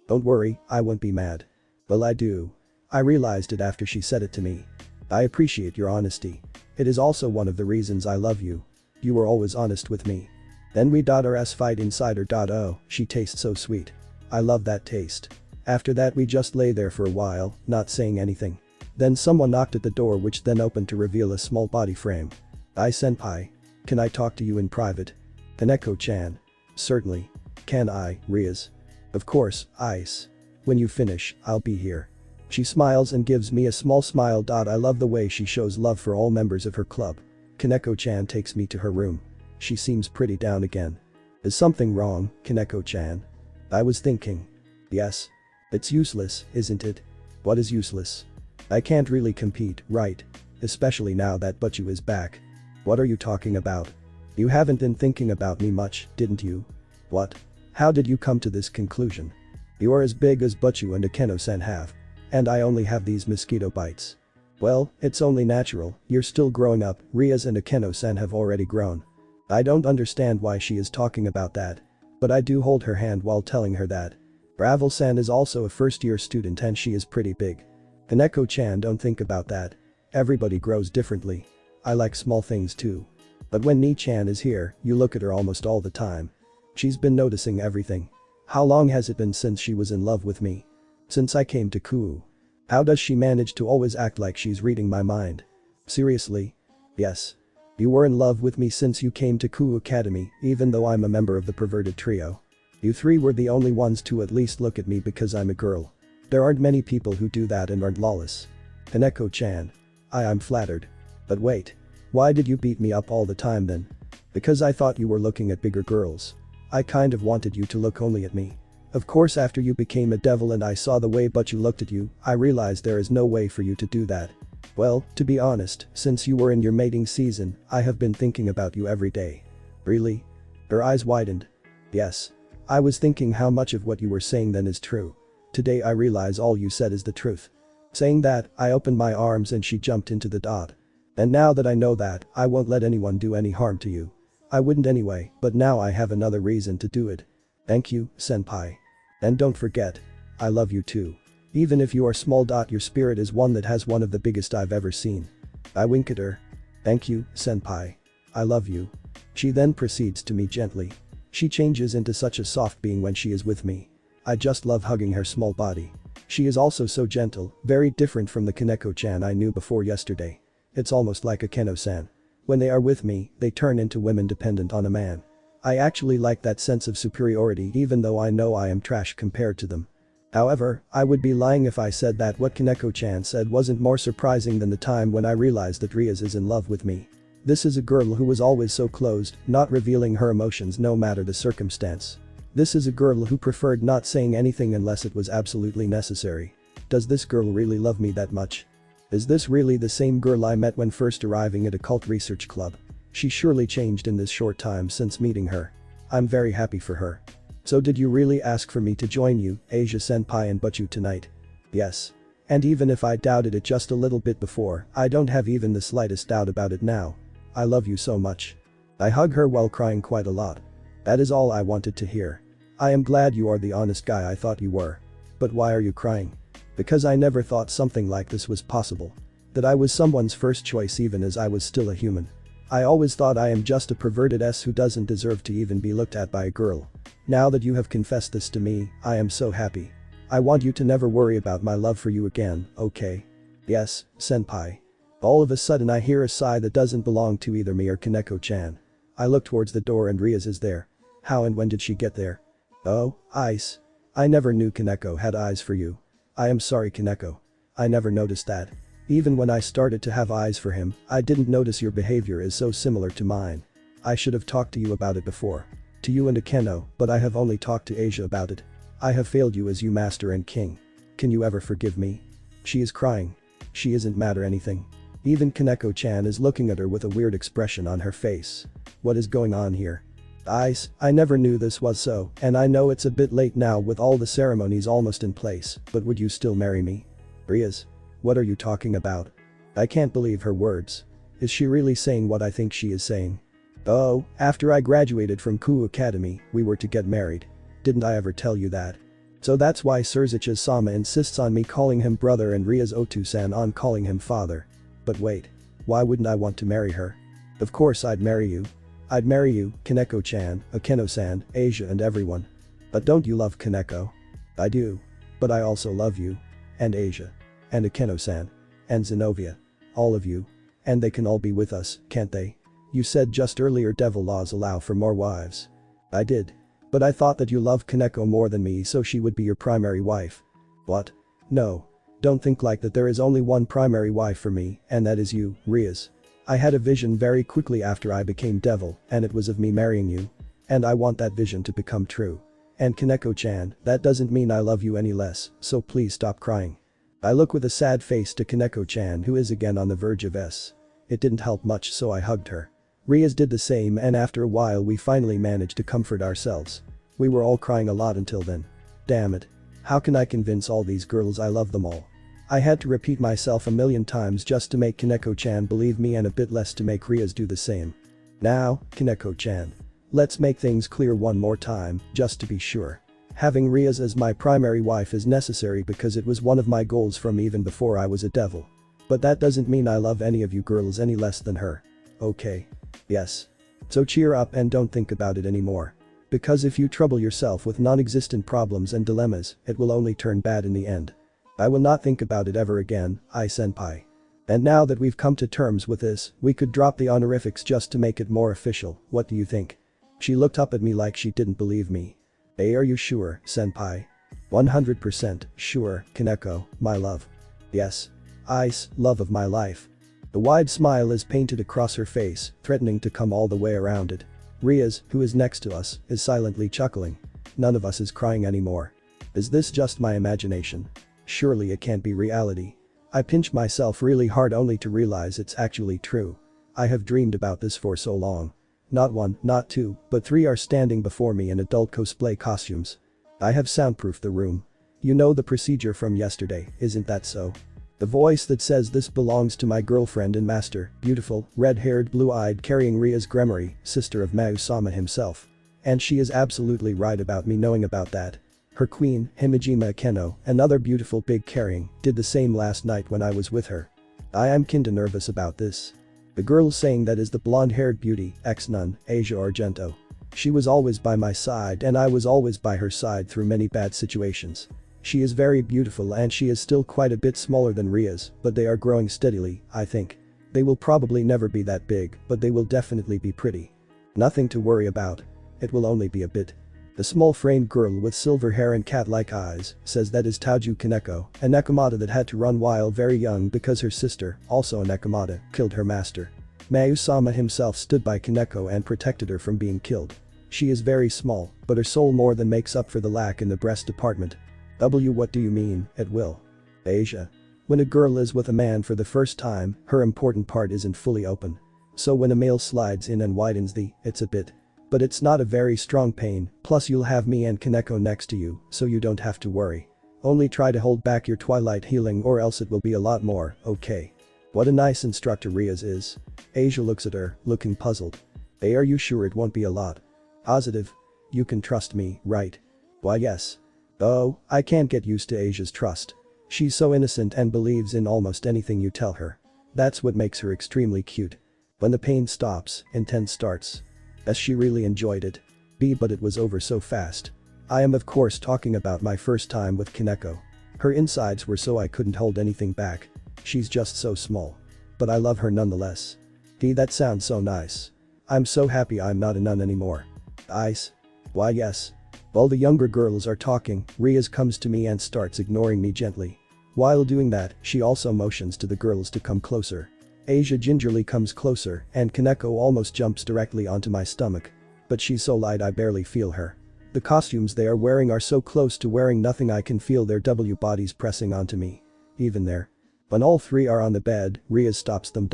Don't worry, I won't be mad. Well, I do. I realized it after she said it to me. I appreciate your honesty. It is also one of the reasons I love you. You were always honest with me. Then we fight inside her. Oh, she tastes so sweet. I love that taste. After that we just lay there for a while, not saying anything. Then someone knocked at the door which then opened to reveal a small body frame. Senpai. Can I talk to you in private? Koneko-chan. Certainly. Can I, Rias? Of course, Ice. When you finish, I'll be here. She smiles and gives me a small smile. I love the way she shows love for all members of her club. Koneko-chan takes me to her room. She seems pretty down again. Is something wrong, Koneko-chan? I was thinking. Yes. It's useless, isn't it? What is useless? I can't really compete, right? Especially now that Butchu is back. What are you talking about? You haven't been thinking about me much, didn't you? What? How did you come to this conclusion? You are as big as Butchu and Akeno-san have. And I only have these mosquito bites. Well, it's only natural, you're still growing up, Rias and Akeno-san have already grown. I don't understand why she is talking about that. But I do hold her hand while telling her that. Ravel-san is also a first-year student and she is pretty big. Koneko-chan, don't think about that. Everybody grows differently. I like small things too. But when Ni-chan is here, you look at her almost all the time. She's been noticing everything. How long has it been since she was in love with me? Since I came to Kuu. How does she manage to always act like she's reading my mind? Seriously? Yes. You were in love with me since you came to Kuu Academy, even though I'm a member of the perverted trio. You three were the only ones to at least look at me because I'm a girl. There aren't many people who do that and aren't lawless. Koneko-chan. I'm flattered. But wait. Why did you beat me up all the time then? Because I thought you were looking at bigger girls. I kind of wanted you to look only at me. Of course after you became a devil and I saw the way Butchu looked at you, I realized there is no way for you to do that. Well, to be honest, since you were in your mating season, I have been thinking about you every day. Really? Her eyes widened. Yes. I was thinking how much of what you were saying then is true. Today I realize all you said is the truth. Saying that, I opened my arms and she jumped into the dot. And now that I know that, I won't let anyone do any harm to you. I wouldn't anyway, but now I have another reason to do it. Thank you, senpai. And don't forget. I love you too. Even if you are small. Your spirit is one that has one of the biggest I've ever seen. I wink at her. Thank you, senpai. I love you. She then proceeds to me gently. She changes into such a soft being when she is with me. I just love hugging her small body. She is also so gentle, very different from the Koneko-chan I knew before yesterday. It's almost like a Keno-san. When they are with me, they turn into women dependent on a man. I actually like that sense of superiority even though I know I am trash compared to them. However, I would be lying if I said that what Koneko-chan said wasn't more surprising than the time when I realized that Rias is in love with me. This is a girl who was always so closed, not revealing her emotions no matter the circumstance. This is a girl who preferred not saying anything unless it was absolutely necessary. Does this girl really love me that much? Is this really the same girl I met when first arriving at a cult research club? She surely changed in this short time since meeting her. I'm very happy for her. So did you really ask for me to join you, Asia-senpai and Butchu tonight? Yes. And even if I doubted it just a little bit before, I don't have even the slightest doubt about it now. I love you so much. I hug her while crying quite a lot. That is all I wanted to hear. I am glad you are the honest guy I thought you were. But why are you crying? Because I never thought something like this was possible. That I was someone's first choice even as I was still a human. I always thought I am just a perverted S who doesn't deserve to even be looked at by a girl. Now that you have confessed this to me, I am so happy. I want you to never worry about my love for you again, okay? Yes, senpai. All of a sudden I hear a sigh that doesn't belong to either me or Koneko-chan. I look towards the door and Rias is there. How and when did she get there? Oh, Ice. I never knew Koneko had eyes for you. I am sorry Koneko. I never noticed that. Even when I started to have eyes for him, I didn't notice your behavior is so similar to mine. I should have talked to you about it before. To you and to Keno, but I have only talked to Asia about it. I have failed you as you master and king. Can you ever forgive me? She is crying. She isn't mad or anything. Even Koneko-chan is looking at her with a weird expression on her face. What is going on here? Ice, I never knew this was so, and I know it's a bit late now with all the ceremonies almost in place, but would you still marry me? Rias. What are you talking about? I can't believe her words. Is she really saying what I think she is saying? Oh, after I graduated from Ku Academy, we were to get married. Didn't I ever tell you that? So that's why Surzicha-sama insists on me calling him brother and Rias Otu-san on calling him father. But wait. Why wouldn't I want to marry her? Of course I'd marry you. I'd marry you, Koneko-chan, Akeno-san, Asia and everyone. But don't you love Koneko? I do. But I also love you. And Asia. And Akeno-san. And Zenobia. All of you. And they can all be with us, can't they? You said just earlier devil laws allow for more wives. I did. But I thought that you loved Koneko more than me so she would be your primary wife. What? No. Don't think like that. There is only one primary wife for me, and that is you, Rias. I had a vision very quickly after I became devil, and it was of me marrying you. And I want that vision to become true. And Koneko-chan, that doesn't mean I love you any less, so please stop crying. I look with a sad face to Koneko-chan who is again on the verge of S. It didn't help much so I hugged her. Rias did the same and after a while we finally managed to comfort ourselves. We were all crying a lot until then. Damn it. How can I convince all these girls I love them all? I had to repeat myself a million times just to make Koneko-chan believe me and a bit less to make Rias do the same. Now, Koneko-chan. Let's make things clear one more time, just to be sure. Having Rias as my primary wife is necessary because it was one of my goals from even before I was a devil. But that doesn't mean I love any of you girls any less than her. Okay. Yes. So cheer up and don't think about it anymore. Because if you trouble yourself with non-existent problems and dilemmas, it will only turn bad in the end. I will not think about it ever again, senpai. And now that we've come to terms with this, we could drop the honorifics just to make it more official, what do you think? She looked up at me like she didn't believe me. Hey, are you sure, senpai? 100% sure, Koneko, my love. Yes. Ice, love of my life. The wide smile is painted across her face, threatening to come all the way around it. Rias, who is next to us, is silently chuckling. None of us is crying anymore. Is this just my imagination? Surely it can't be reality. I pinch myself really hard only to realize it's actually true. I have dreamed about this for so long. Not one, not two, but three are standing before me in adult cosplay costumes. I have soundproofed the room. You know the procedure from yesterday, isn't that so? The voice that says this belongs to my girlfriend and master, beautiful, red-haired, blue-eyed carrying Rias Gremory, sister of Mao-sama himself. And she is absolutely right about me knowing about that. Her queen, Himejima Akeno, another beautiful big carrying, did the same last night when I was with her. I am kinda nervous about this. The girl saying that is the blonde-haired beauty, ex-nun, Asia Argento. She was always by my side and I was always by her side through many bad situations. She is very beautiful and she is still quite a bit smaller than Ria's, but they are growing steadily, I think. They will probably never be that big, but they will definitely be pretty. Nothing to worry about. It will only be a bit. The small-framed girl with silver hair and cat-like eyes says that is Tauju Koneko, a Nekomata that had to run while very young because her sister, also a Nekomata, killed her master. Mayu-sama himself stood by Koneko and protected her from being killed. She is very small, but her soul more than makes up for the lack in the breast department. What do you mean, it will? Asia. When a girl is with a man for the first time, her important part isn't fully open. So when a male slides in and widens it's a bit. But it's not a very strong pain, plus you'll have me and Koneko next to you, so you don't have to worry. Only try to hold back your twilight healing or else it will be a lot more, okay? What a nice instructor Ria's is. Asia looks at her, looking puzzled. Hey, are you sure it won't be a lot? Positive. You can trust me, right? Why yes. Oh, I can't get used to Asia's trust. She's so innocent and believes in almost anything you tell her. That's what makes her extremely cute. When the pain stops, intense starts. As she really enjoyed it. But it was over so fast. I am of course talking about my first time with Koneko. Her insides were so I couldn't hold anything back. She's just so small. But I love her nonetheless. That sounds so nice. I'm so happy I'm not a nun anymore. Ice? Why yes. While the younger girls are talking, Rias comes to me and starts ignoring me gently. While doing that, she also motions to the girls to come closer. Asia gingerly comes closer and Koneko almost jumps directly onto my stomach. But she's so light I barely feel her. The costumes they are wearing are so close to wearing nothing I can feel their bodies pressing onto me. Even there. When all three are on the bed, Rias stops them.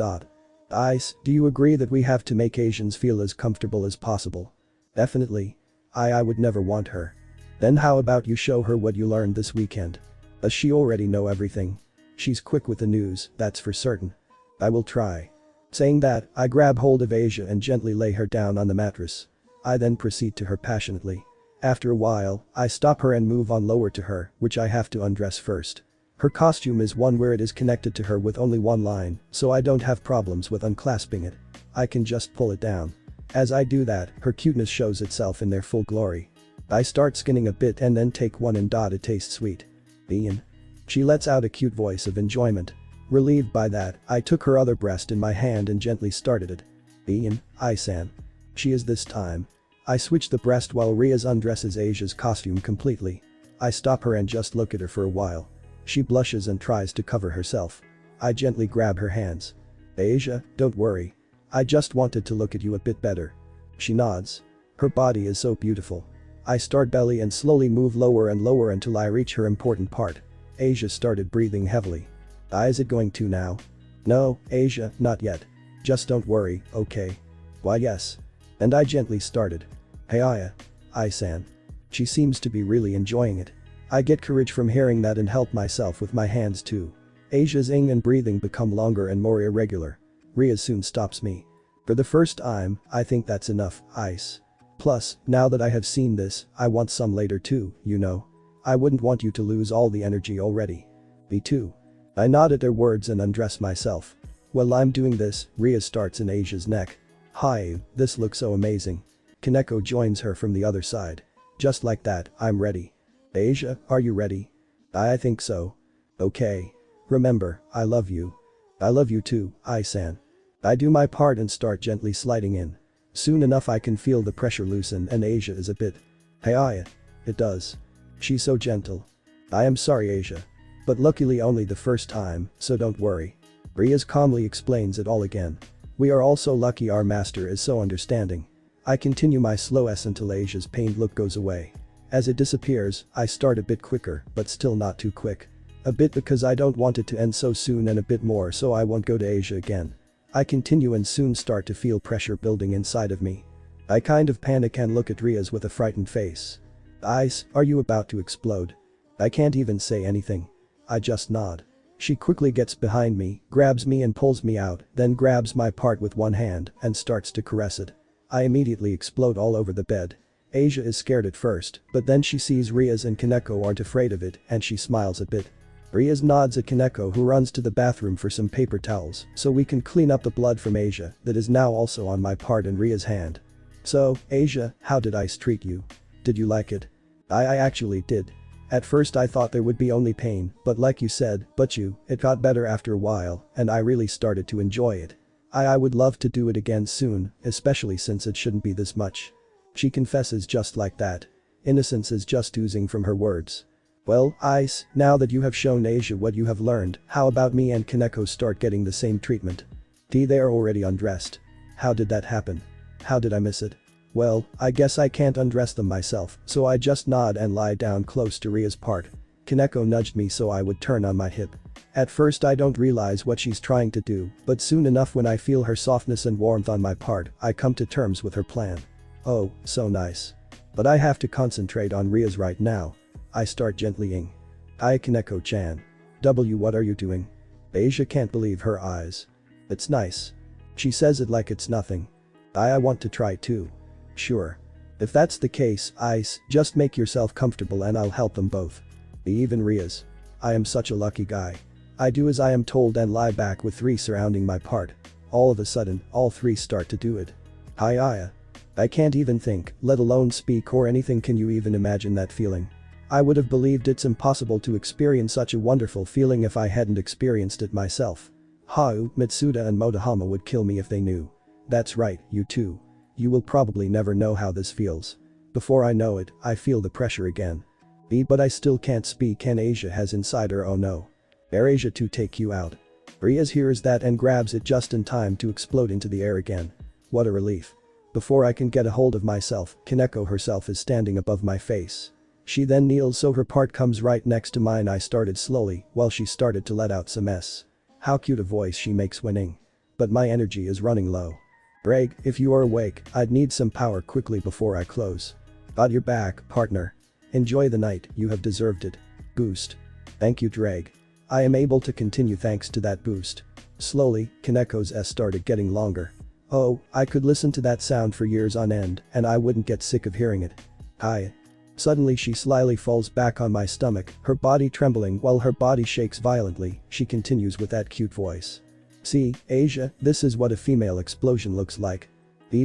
Ice, do you agree that we have to make Asians feel as comfortable as possible? Definitely. I would never want her. Then how about you show her what you learned this weekend? Does she already know everything? She's quick with the news, that's for certain. I will try. Saying that, I grab hold of Asia and gently lay her down on the mattress. I then proceed to her passionately. After a while, I stop her and move on lower to her, which I have to undress first. Her costume is one where it is connected to her with only one line, so I don't have problems with unclasping it. I can just pull it down. As I do that, her cuteness shows itself in their full glory. I start skinning a bit and then take one and it tastes sweet. Ian. She lets out a cute voice of enjoyment. Relieved by that, I took her other breast in my hand and gently started it. Ian, I-san. She is this time. I switch the breast while Rias undresses Asia's costume completely. I stop her and just look at her for a while. She blushes and tries to cover herself. I gently grab her hands. Asia, don't worry. I just wanted to look at you a bit better. She nods. Her body is so beautiful. I start belly and slowly move lower and lower until I reach her important part. Asia started breathing heavily. Is it going to now? No, Asia, not yet. Just don't worry, okay? Why yes. And I gently started. Hey I-san. She seems to be really enjoying it. I get courage from hearing that and help myself with my hands too. Asia's ing and breathing become longer and more irregular. Rias soon stops me. For the first time, I think that's enough, Ice. Plus, now that I have seen this, I want some later too, you know. I wouldn't want you to lose all the energy already. Me too. I nod at their words and undress myself. While I'm doing this, Rias starts in Asia's neck. Hi, this looks so amazing. Koneko joins her from the other side. Just like that, I'm ready. Asia, are you ready? I think so. Okay. Remember, I love you. I love you too, I-san. I do my part and start gently sliding in. Soon enough I can feel the pressure loosen and Asia is a bit. Hey, it does. She's so gentle. I am sorry Asia. But luckily only the first time, so don't worry. Rias calmly explains it all again. We are all so lucky our master is so understanding. I continue my slow S until Asia's pained look goes away. As it disappears, I start a bit quicker, but still not too quick. A bit because I don't want it to end so soon and a bit more so I won't go to Asia again. I continue and soon start to feel pressure building inside of me. I kind of panic and look at Rias with a frightened face. Ice, are you about to explode? I can't even say anything. I just nod. She quickly gets behind me, grabs me and pulls me out, then grabs my part with one hand and starts to caress it. I immediately explode all over the bed. Asia is scared at first, but then she sees Rias and Koneko aren't afraid of it and she smiles a bit. Rias nods at Koneko, who runs to the bathroom for some paper towels so we can clean up the blood from Asia that is now also on my part and Ria's hand. So, Asia, how did Ice treat you? Did you like it? I actually did. At first I thought there would be only pain, but like you said, it got better after a while, and I really started to enjoy it. I would love to do it again soon, especially since it shouldn't be this much. She confesses just like that. Innocence is just oozing from her words. Well, Ice, now that you have shown Asia what you have learned, how about me and Koneko start getting the same treatment? They are already undressed. How did that happen? How did I miss it? Well, I guess I can't undress them myself, so I just nod and lie down close to Ria's part. Koneko nudged me so I would turn on my hip. At first I don't realize what she's trying to do, but soon enough when I feel her softness and warmth on my part, I come to terms with her plan. Oh, so nice. But I have to concentrate on Ria's right now. I start gently-ing. Koneko-chan. What are you doing? Asia can't believe her eyes. It's nice. She says it like it's nothing. I want to try too. Sure. If that's the case, Ice, just make yourself comfortable and I'll help them both. Even Ria's. I am such a lucky guy. I do as I am told and lie back with three surrounding my part. All of a sudden, all three start to do it. Hiya. I can't even think, let alone speak or anything. Can you even imagine that feeling? I would have believed it's impossible to experience such a wonderful feeling if I hadn't experienced it myself. Hau, Mitsuda and Motohama would kill me if they knew. That's right, you too. You will probably never know how this feels. Before I know it, I feel the pressure again. But I still can't speak and Asia has inside her. Oh no. Air Asia to take you out. Rias hears that and grabs it just in time to explode into the air again. What a relief. Before I can get a hold of myself, Koneko herself is standing above my face. She then kneels so her part comes right next to mine. I started slowly while she started to let out some s. How cute a voice she makes winning. But my energy is running low. Greg, if you are awake, I'd need some power quickly before I close. Got your back, partner. Enjoy the night, you have deserved it. Boost. Thank you, Dreg. I am able to continue thanks to that boost. Slowly, Koneko's S started getting longer. Oh, I could listen to that sound for years on end and I wouldn't get sick of hearing it. Suddenly she slyly falls back on my stomach, her body trembling while her body shakes violently. She continues with that cute voice. See, Asia, this is what a female explosion looks like.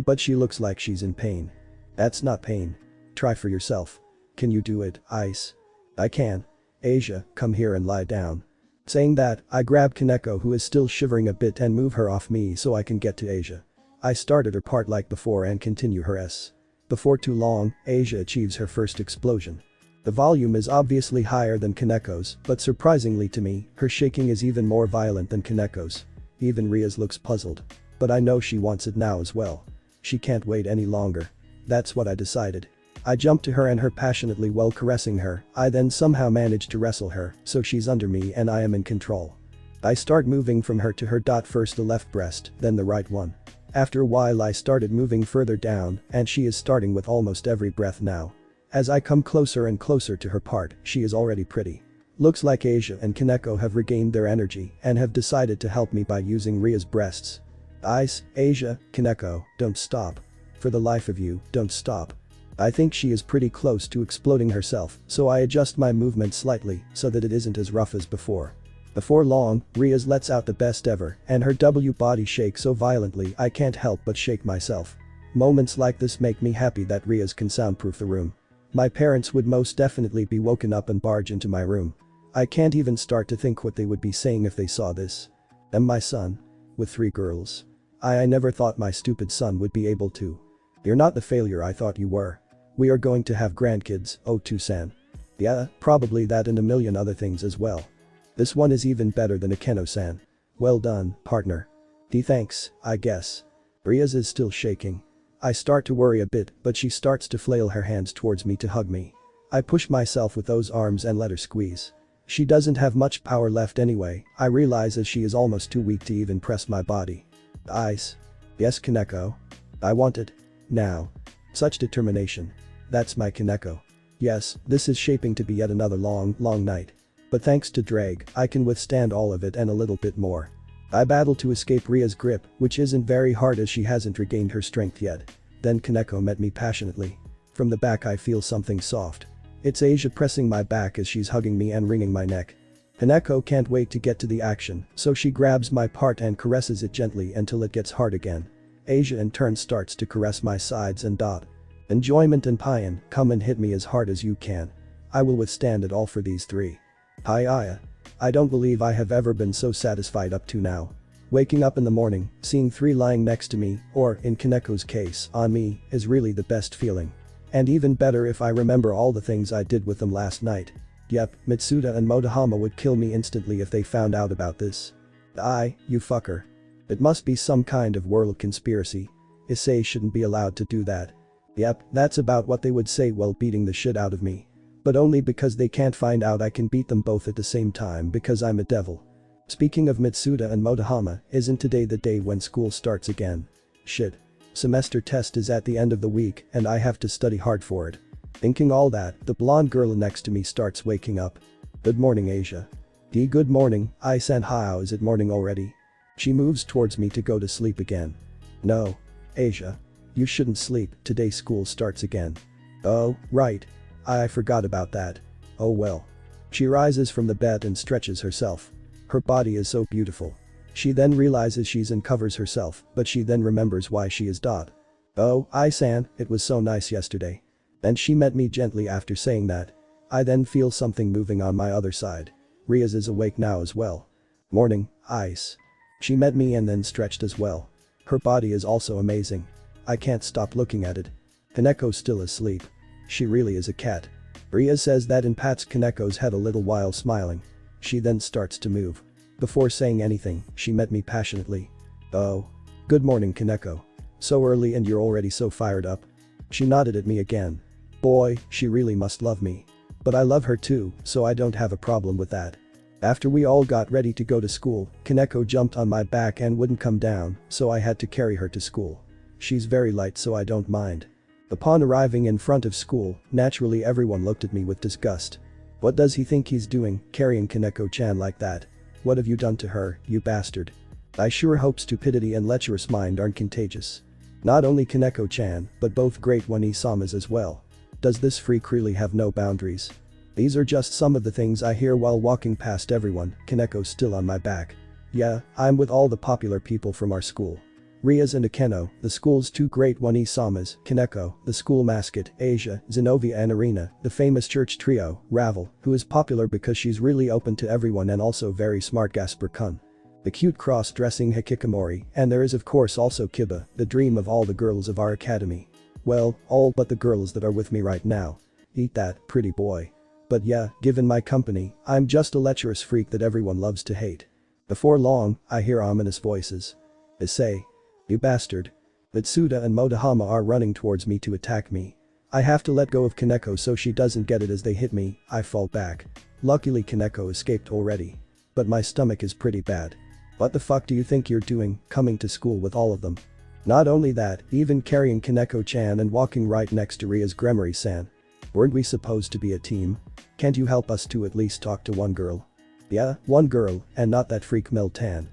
But she looks like she's in pain. That's not pain. Try for yourself. Can you do it, Ice? I can. Asia, come here and lie down. Saying that, I grab Koneko who is still shivering a bit and move her off me so I can get to Asia. I started her part like before and continue her S. Before too long, Asia achieves her first explosion. The volume is obviously higher than Koneko's, but surprisingly to me, her shaking is even more violent than Koneko's. Even Rias looks puzzled. But I know she wants it now as well. She can't wait any longer. That's what I decided. I jump to her and her passionately while caressing her. I then somehow manage to wrestle her, so she's under me and I am in control. I start moving from her to her. First the left breast, then the right one. After a while I started moving further down and she is starting with almost every breath now. As I come closer and closer to her part, she is already pretty. Looks like Asia and Koneko have regained their energy and have decided to help me by using Ria's breasts. Ice, Asia, Koneko, don't stop. For the life of you, don't stop. I think she is pretty close to exploding herself, so I adjust my movement slightly so that it isn't as rough as before. Before long, Rias lets out the best ever and her body shakes so violently I can't help but shake myself. Moments like this make me happy that Rias can soundproof the room. My parents would most definitely be woken up and barge into my room. I can't even start to think what they would be saying if they saw this. And my son? With 3 girls. I never thought my stupid son would be able to. You're not the failure I thought you were. We are going to have grandkids, Otu-san. Yeah, probably that and a million other things as well. This one is even better than Akeno-san. Well done, partner. Thanks, I guess. Rias is still shaking. I start to worry a bit, but she starts to flail her hands towards me to hug me. I push myself with those arms and let her squeeze. She doesn't have much power left anyway, I realize as she is almost too weak to even press my body. Ice. Yes, Koneko. I want it. Now. Such determination. That's my Koneko. Yes, this is shaping to be yet another long night. But thanks to Dreg, I can withstand all of it and a little bit more. I battle to escape Ria's grip, which isn't very hard as she hasn't regained her strength yet. Then Koneko met me passionately. From the back I feel something soft. It's Asia pressing my back as she's hugging me and wringing my neck. Koneko can't wait to get to the action, so she grabs my part and caresses it gently until it gets hard again. Asia in turn starts to caress my sides and dot. Enjoyment and Payan, come and hit me as hard as you can. I will withstand it all for these three. Hiya. I don't believe I have ever been so satisfied up to now. Waking up in the morning, seeing three lying next to me, or in Koneko's case, on me, is really the best feeling. And even better if I remember all the things I did with them last night. Yep, Mitsuda and Motohama would kill me instantly if they found out about this. You fucker. It must be some kind of world conspiracy. Issei shouldn't be allowed to do that. Yep, that's about what they would say while beating the shit out of me. But only because they can't find out I can beat them both at the same time because I'm a devil. Speaking of Mitsuda and Motohama, isn't today the day when school starts again? Shit. Semester test is at the end of the week and I have to study hard for it. Thinking all that, the blonde girl next to me starts waking up. Good morning, Asia. Good morning, I-san. How is it morning already? She moves towards me to go to sleep again. No. Asia. You shouldn't sleep, today school starts again. Oh, right. I forgot about that. Oh well. She rises from the bed and stretches herself. Her body is so beautiful. She then realizes she's and covers herself, but she then remembers why she is dot. Oh, I-san, it was so nice yesterday. And she met me gently after saying that. I then feel something moving on my other side. Riaz is awake now as well. Morning, Ice. She met me and then stretched as well. Her body is also amazing. I can't stop looking at it. Koneko's still asleep. She really is a cat. Riaz says that and pats Koneko's head a little while smiling. She then starts to move. Before saying anything, she met me passionately. Oh. Good morning, Koneko. So early and you're already so fired up. She nodded at me again. Boy, she really must love me. But I love her too, so I don't have a problem with that. After we all got ready to go to school, Koneko jumped on my back and wouldn't come down, so I had to carry her to school. She's very light so I don't mind. Upon arriving in front of school, naturally everyone looked at me with disgust. What does he think he's doing, carrying Koneko-chan like that? What have you done to her, you bastard? I sure hope stupidity and lecherous mind aren't contagious. Not only Koneko-chan, but both great one-isamas as well. Does this freak really have no boundaries? These are just some of the things I hear while walking past everyone. Koneko's still on my back. Yeah, I'm with all the popular people from our school. Riaz and Akeno, the school's two great one-isamas, Koneko, the school mascot, Asia, Zenobia and Arena, the famous church trio, Ravel, who is popular because she's really open to everyone and also very smart Gasper-kun. The cute cross-dressing Hikikomori, and there is of course also Kiba, the dream of all the girls of our academy. Well, all but the girls that are with me right now. Eat that, pretty boy. But yeah, given my company, I'm just a lecherous freak that everyone loves to hate. Before long, I hear ominous voices. Issei. You bastard. Mitsuda and Motohama are running towards me to attack me. I have to let go of Koneko so she doesn't get it as they hit me. I fall back. Luckily Koneko escaped already. But my stomach is pretty bad. What the fuck do you think you're doing, coming to school with all of them? Not only that, even carrying Koneko-chan and walking right next to Ria's Gremory-san. Weren't we supposed to be a team? Can't you help us to at least talk to one girl? Yeah, one girl, and not that freak Mel-tan.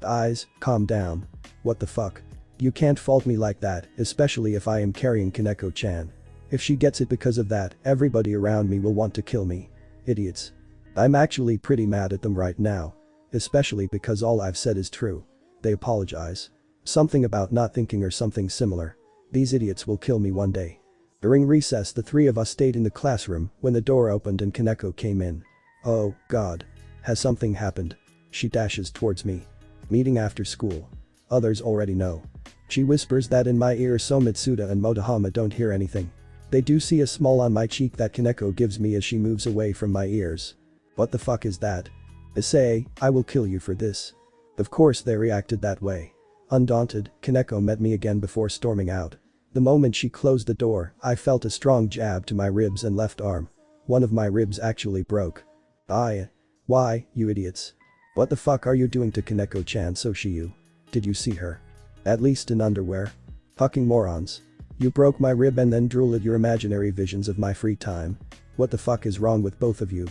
Eyes, calm down. What the fuck? You can't fault me like that, especially if I am carrying Koneko-chan. If she gets it because of that, everybody around me will want to kill me. Idiots. I'm actually pretty mad at them right now. Especially because all I've said is true. They apologize. Something about not thinking or something similar. These idiots will kill me one day. During recess the three of us stayed in the classroom when the door opened and Koneko came in. Oh, God. Has something happened? She dashes towards me. Meeting after school. Others already know. She whispers that in my ear so Mitsuda and Motohama don't hear anything. They do see a smile on my cheek that Koneko gives me as she moves away from my ears. What the fuck is that? Issei, I will kill you for this. Of course they reacted that way. Undaunted, Koneko met me again before storming out. The moment she closed the door, I felt a strong jab to my ribs and left arm. One of my ribs actually broke. Why, you idiots. What the fuck are you doing to Koneko-chan Soshiyu? Did you see her? At least in underwear? Fucking morons. You broke my rib and then drool at your imaginary visions of my free time. What the fuck is wrong with both of you?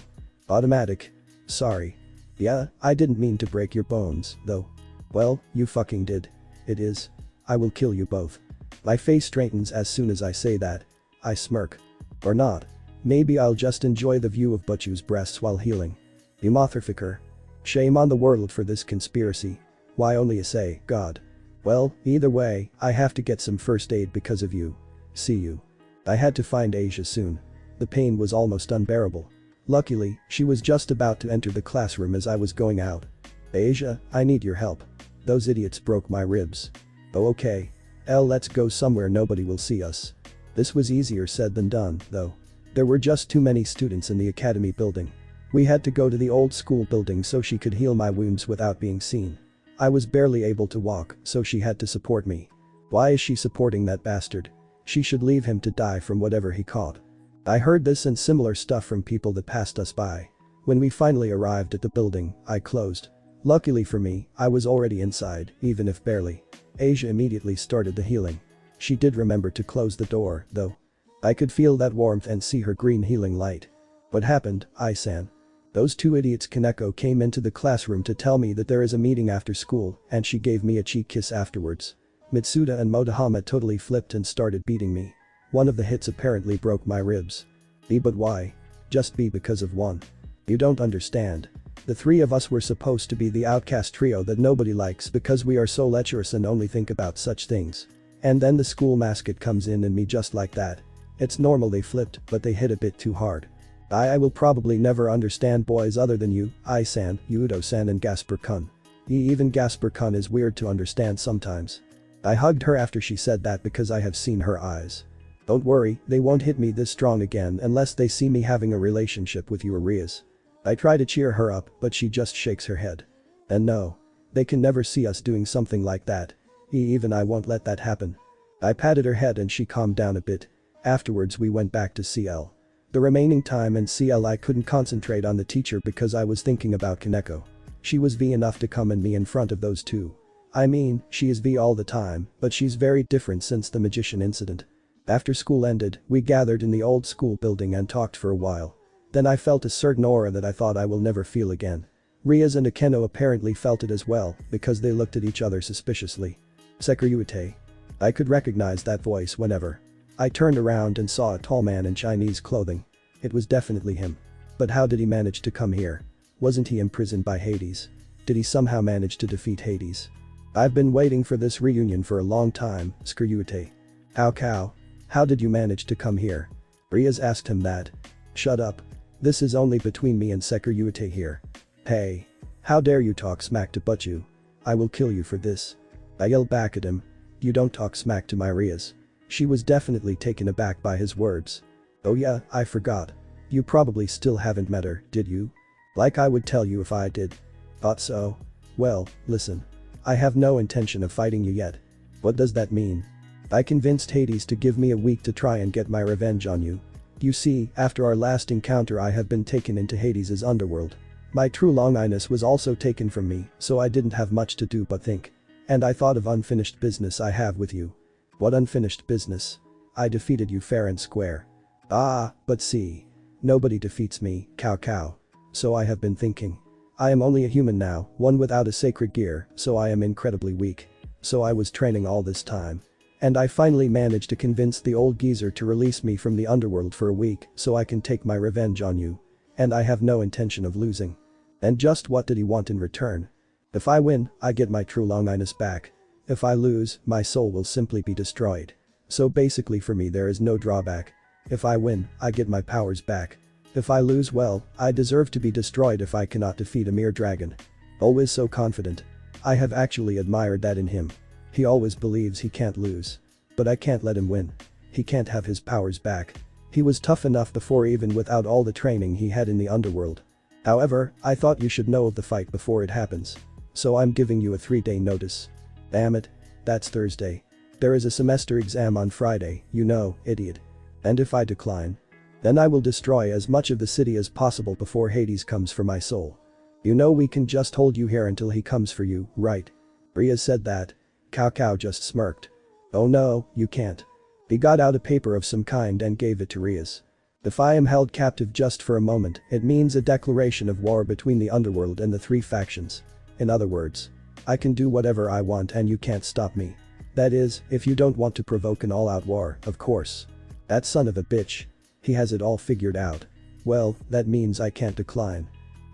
Automatic. Sorry. Yeah, I didn't mean to break your bones, though. Well, you fucking did. It is. I will kill you both. My face straightens as soon as I say that. I smirk. Or not. Maybe I'll just enjoy the view of Butchu's breasts while healing. You motherfucker. Shame on the world for this conspiracy. Why only Issei, God. Well, either way, I have to get some first aid because of you. See you. I had to find Asia soon. The pain was almost unbearable. Luckily, she was just about to enter the classroom as I was going out. Asia, I need your help. Those idiots broke my ribs. Oh okay. Let's go somewhere nobody will see us. This was easier said than done, though. There were just too many students in the academy building. We had to go to the old school building so she could heal my wounds without being seen. I was barely able to walk, so she had to support me. Why is she supporting that bastard? She should leave him to die from whatever he caught. I heard this and similar stuff from people that passed us by. When we finally arrived at the building, I closed. Luckily for me, I was already inside, even if barely. Asia immediately started the healing. She did remember to close the door, though. I could feel that warmth and see her green healing light. What happened, Ai-san? Those two idiots Koneko came into the classroom to tell me that there is a meeting after school and she gave me a cheek kiss afterwards. Mitsuda and Motohama totally flipped and started beating me. One of the hits apparently broke my ribs. But why? Just because of one. You don't understand. The three of us were supposed to be the outcast trio that nobody likes because we are so lecherous and only think about such things. And then the school mascot comes in and me just like that. It's normal they flipped, but they hit a bit too hard. I will probably never understand boys other than you, Ai-san, Udo-san and Gasper-kun. Even Gasper-kun is weird to understand sometimes. I hugged her after she said that because I have seen her eyes. Don't worry, they won't hit me this strong again unless they see me having a relationship with you Arias. I try to cheer her up, but she just shakes her head. And no. They can never see us doing something like that. Even I won't let that happen. I patted her head and she calmed down a bit. Afterwards we went back to CL. The remaining time in CL I couldn't concentrate on the teacher because I was thinking about Koneko. She was V enough to come and me in front of those two. I mean, she is V all the time, but she's very different since the magician incident. After school ended, we gathered in the old school building and talked for a while. Then I felt a certain aura that I thought I will never feel again. Rias and Akeno apparently felt it as well because they looked at each other suspiciously. Sekiryuite. I could recognize that voice whenever. I turned around and saw a tall man in Chinese clothing. It was definitely him. But how did he manage to come here? Wasn't he imprisoned by Hades? Did he somehow manage to defeat Hades? I've been waiting for this reunion for a long time, Sekiryuite. How did you manage to come here? Rias asked him that. Shut up. This is only between me and Sekiryuite here. Hey. How dare you talk smack to Butchu? I will kill you for this. I yelled back at him. You don't talk smack to my Rias. She was definitely taken aback by his words. Oh yeah, I forgot. You probably still haven't met her, did you? Like I would tell you if I did. Thought so. Well, listen. I have no intention of fighting you yet. What does that mean? I convinced Hades to give me a week to try and get my revenge on you. You see, after our last encounter I have been taken into Hades' underworld. My true longiness was also taken from me, so I didn't have much to do but think. And I thought of unfinished business I have with you. What unfinished business? I defeated you fair and square. But see. Nobody defeats me, cow. So I have been thinking. I am only a human now, one without a sacred gear, so I am incredibly weak. So I was training all this time. And I finally managed to convince the old geezer to release me from the underworld for a week so I can take my revenge on you. And I have no intention of losing. And just what did he want in return? If I win, I get my true longiness back. If I lose, my soul will simply be destroyed. So basically for me there is no drawback. If I win, I get my powers back. If I lose, well, I deserve to be destroyed if I cannot defeat a mere dragon. Always so confident. I have actually admired that in him. He always believes he can't lose. But I can't let him win. He can't have his powers back. He was tough enough before even without all the training he had in the underworld. However, I thought you should know of the fight before it happens. So I'm giving you a 3-day notice. Damn it. That's Thursday. There is a semester exam on Friday, you know, idiot. And if I decline, then I will destroy as much of the city as possible before Hades comes for my soul. You know we can just hold you here until he comes for you, right? Rias said that. Cow just smirked. Oh no, you can't. He got out a paper of some kind and gave it to Rias. If I am held captive just for a moment, it means a declaration of war between the underworld and the 3 factions. In other words, I can do whatever I want and you can't stop me. That is, if you don't want to provoke an all-out war, of course. That son of a bitch. He has it all figured out. Well, that means I can't decline.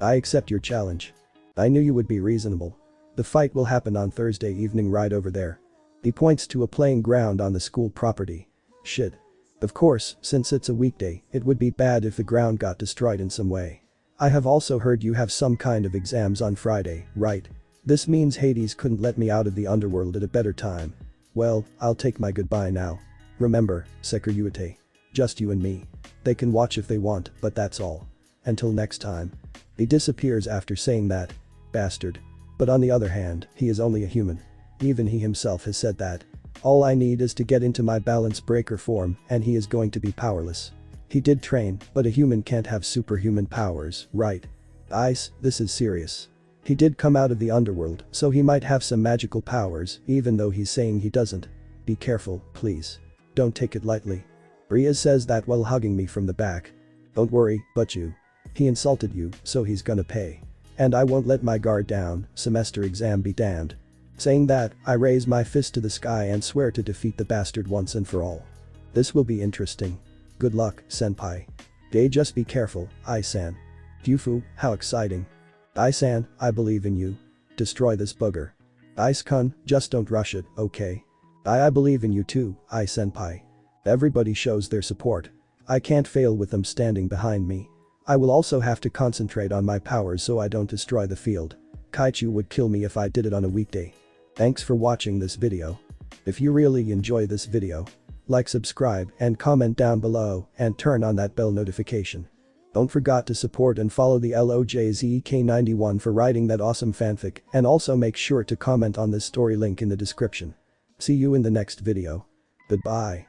I accept your challenge. I knew you would be reasonable. The fight will happen on Thursday evening right over there. He points to a playing ground on the school property. Shit. Of course, since it's a weekday, it would be bad if the ground got destroyed in some way. I have also heard you have some kind of exams on Friday, right? This means Hades couldn't let me out of the underworld at a better time. Well, I'll take my goodbye now. Remember, Sekiruyute. Just you and me. They can watch if they want, but that's all. Until next time. He disappears after saying that. Bastard. But on the other hand, he is only a human. Even he himself has said that. All I need is to get into my balance breaker form and he is going to be powerless. He did train, but a human can't have superhuman powers, right? Ice, this is serious. He did come out of the underworld, so he might have some magical powers, even though he's saying he doesn't. Be careful, please. Don't take it lightly. Ria says that while hugging me from the back. Don't worry, but you. He insulted you, so he's gonna pay. And I won't let my guard down, semester exam be damned. Saying that, I raise my fist to the sky and swear to defeat the bastard once and for all. This will be interesting. Good luck, senpai. Day, just be careful, Ai-san. Yufu, how exciting. Ai-san, I believe in you. Destroy this bugger. Ice-kun, just don't rush it, okay? I believe in you too, Ai-senpai. Everybody shows their support. I can't fail with them standing behind me. I will also have to concentrate on my powers so I don't destroy the field. Kaichu would kill me if I did it on a weekday. Thanks for watching this video. If you really enjoy this video, like, subscribe and comment down below and turn on that bell notification. Don't forget to support and follow the LOJZEK91 for writing that awesome fanfic and also make sure to comment on this story link in the description. See you in the next video. Goodbye.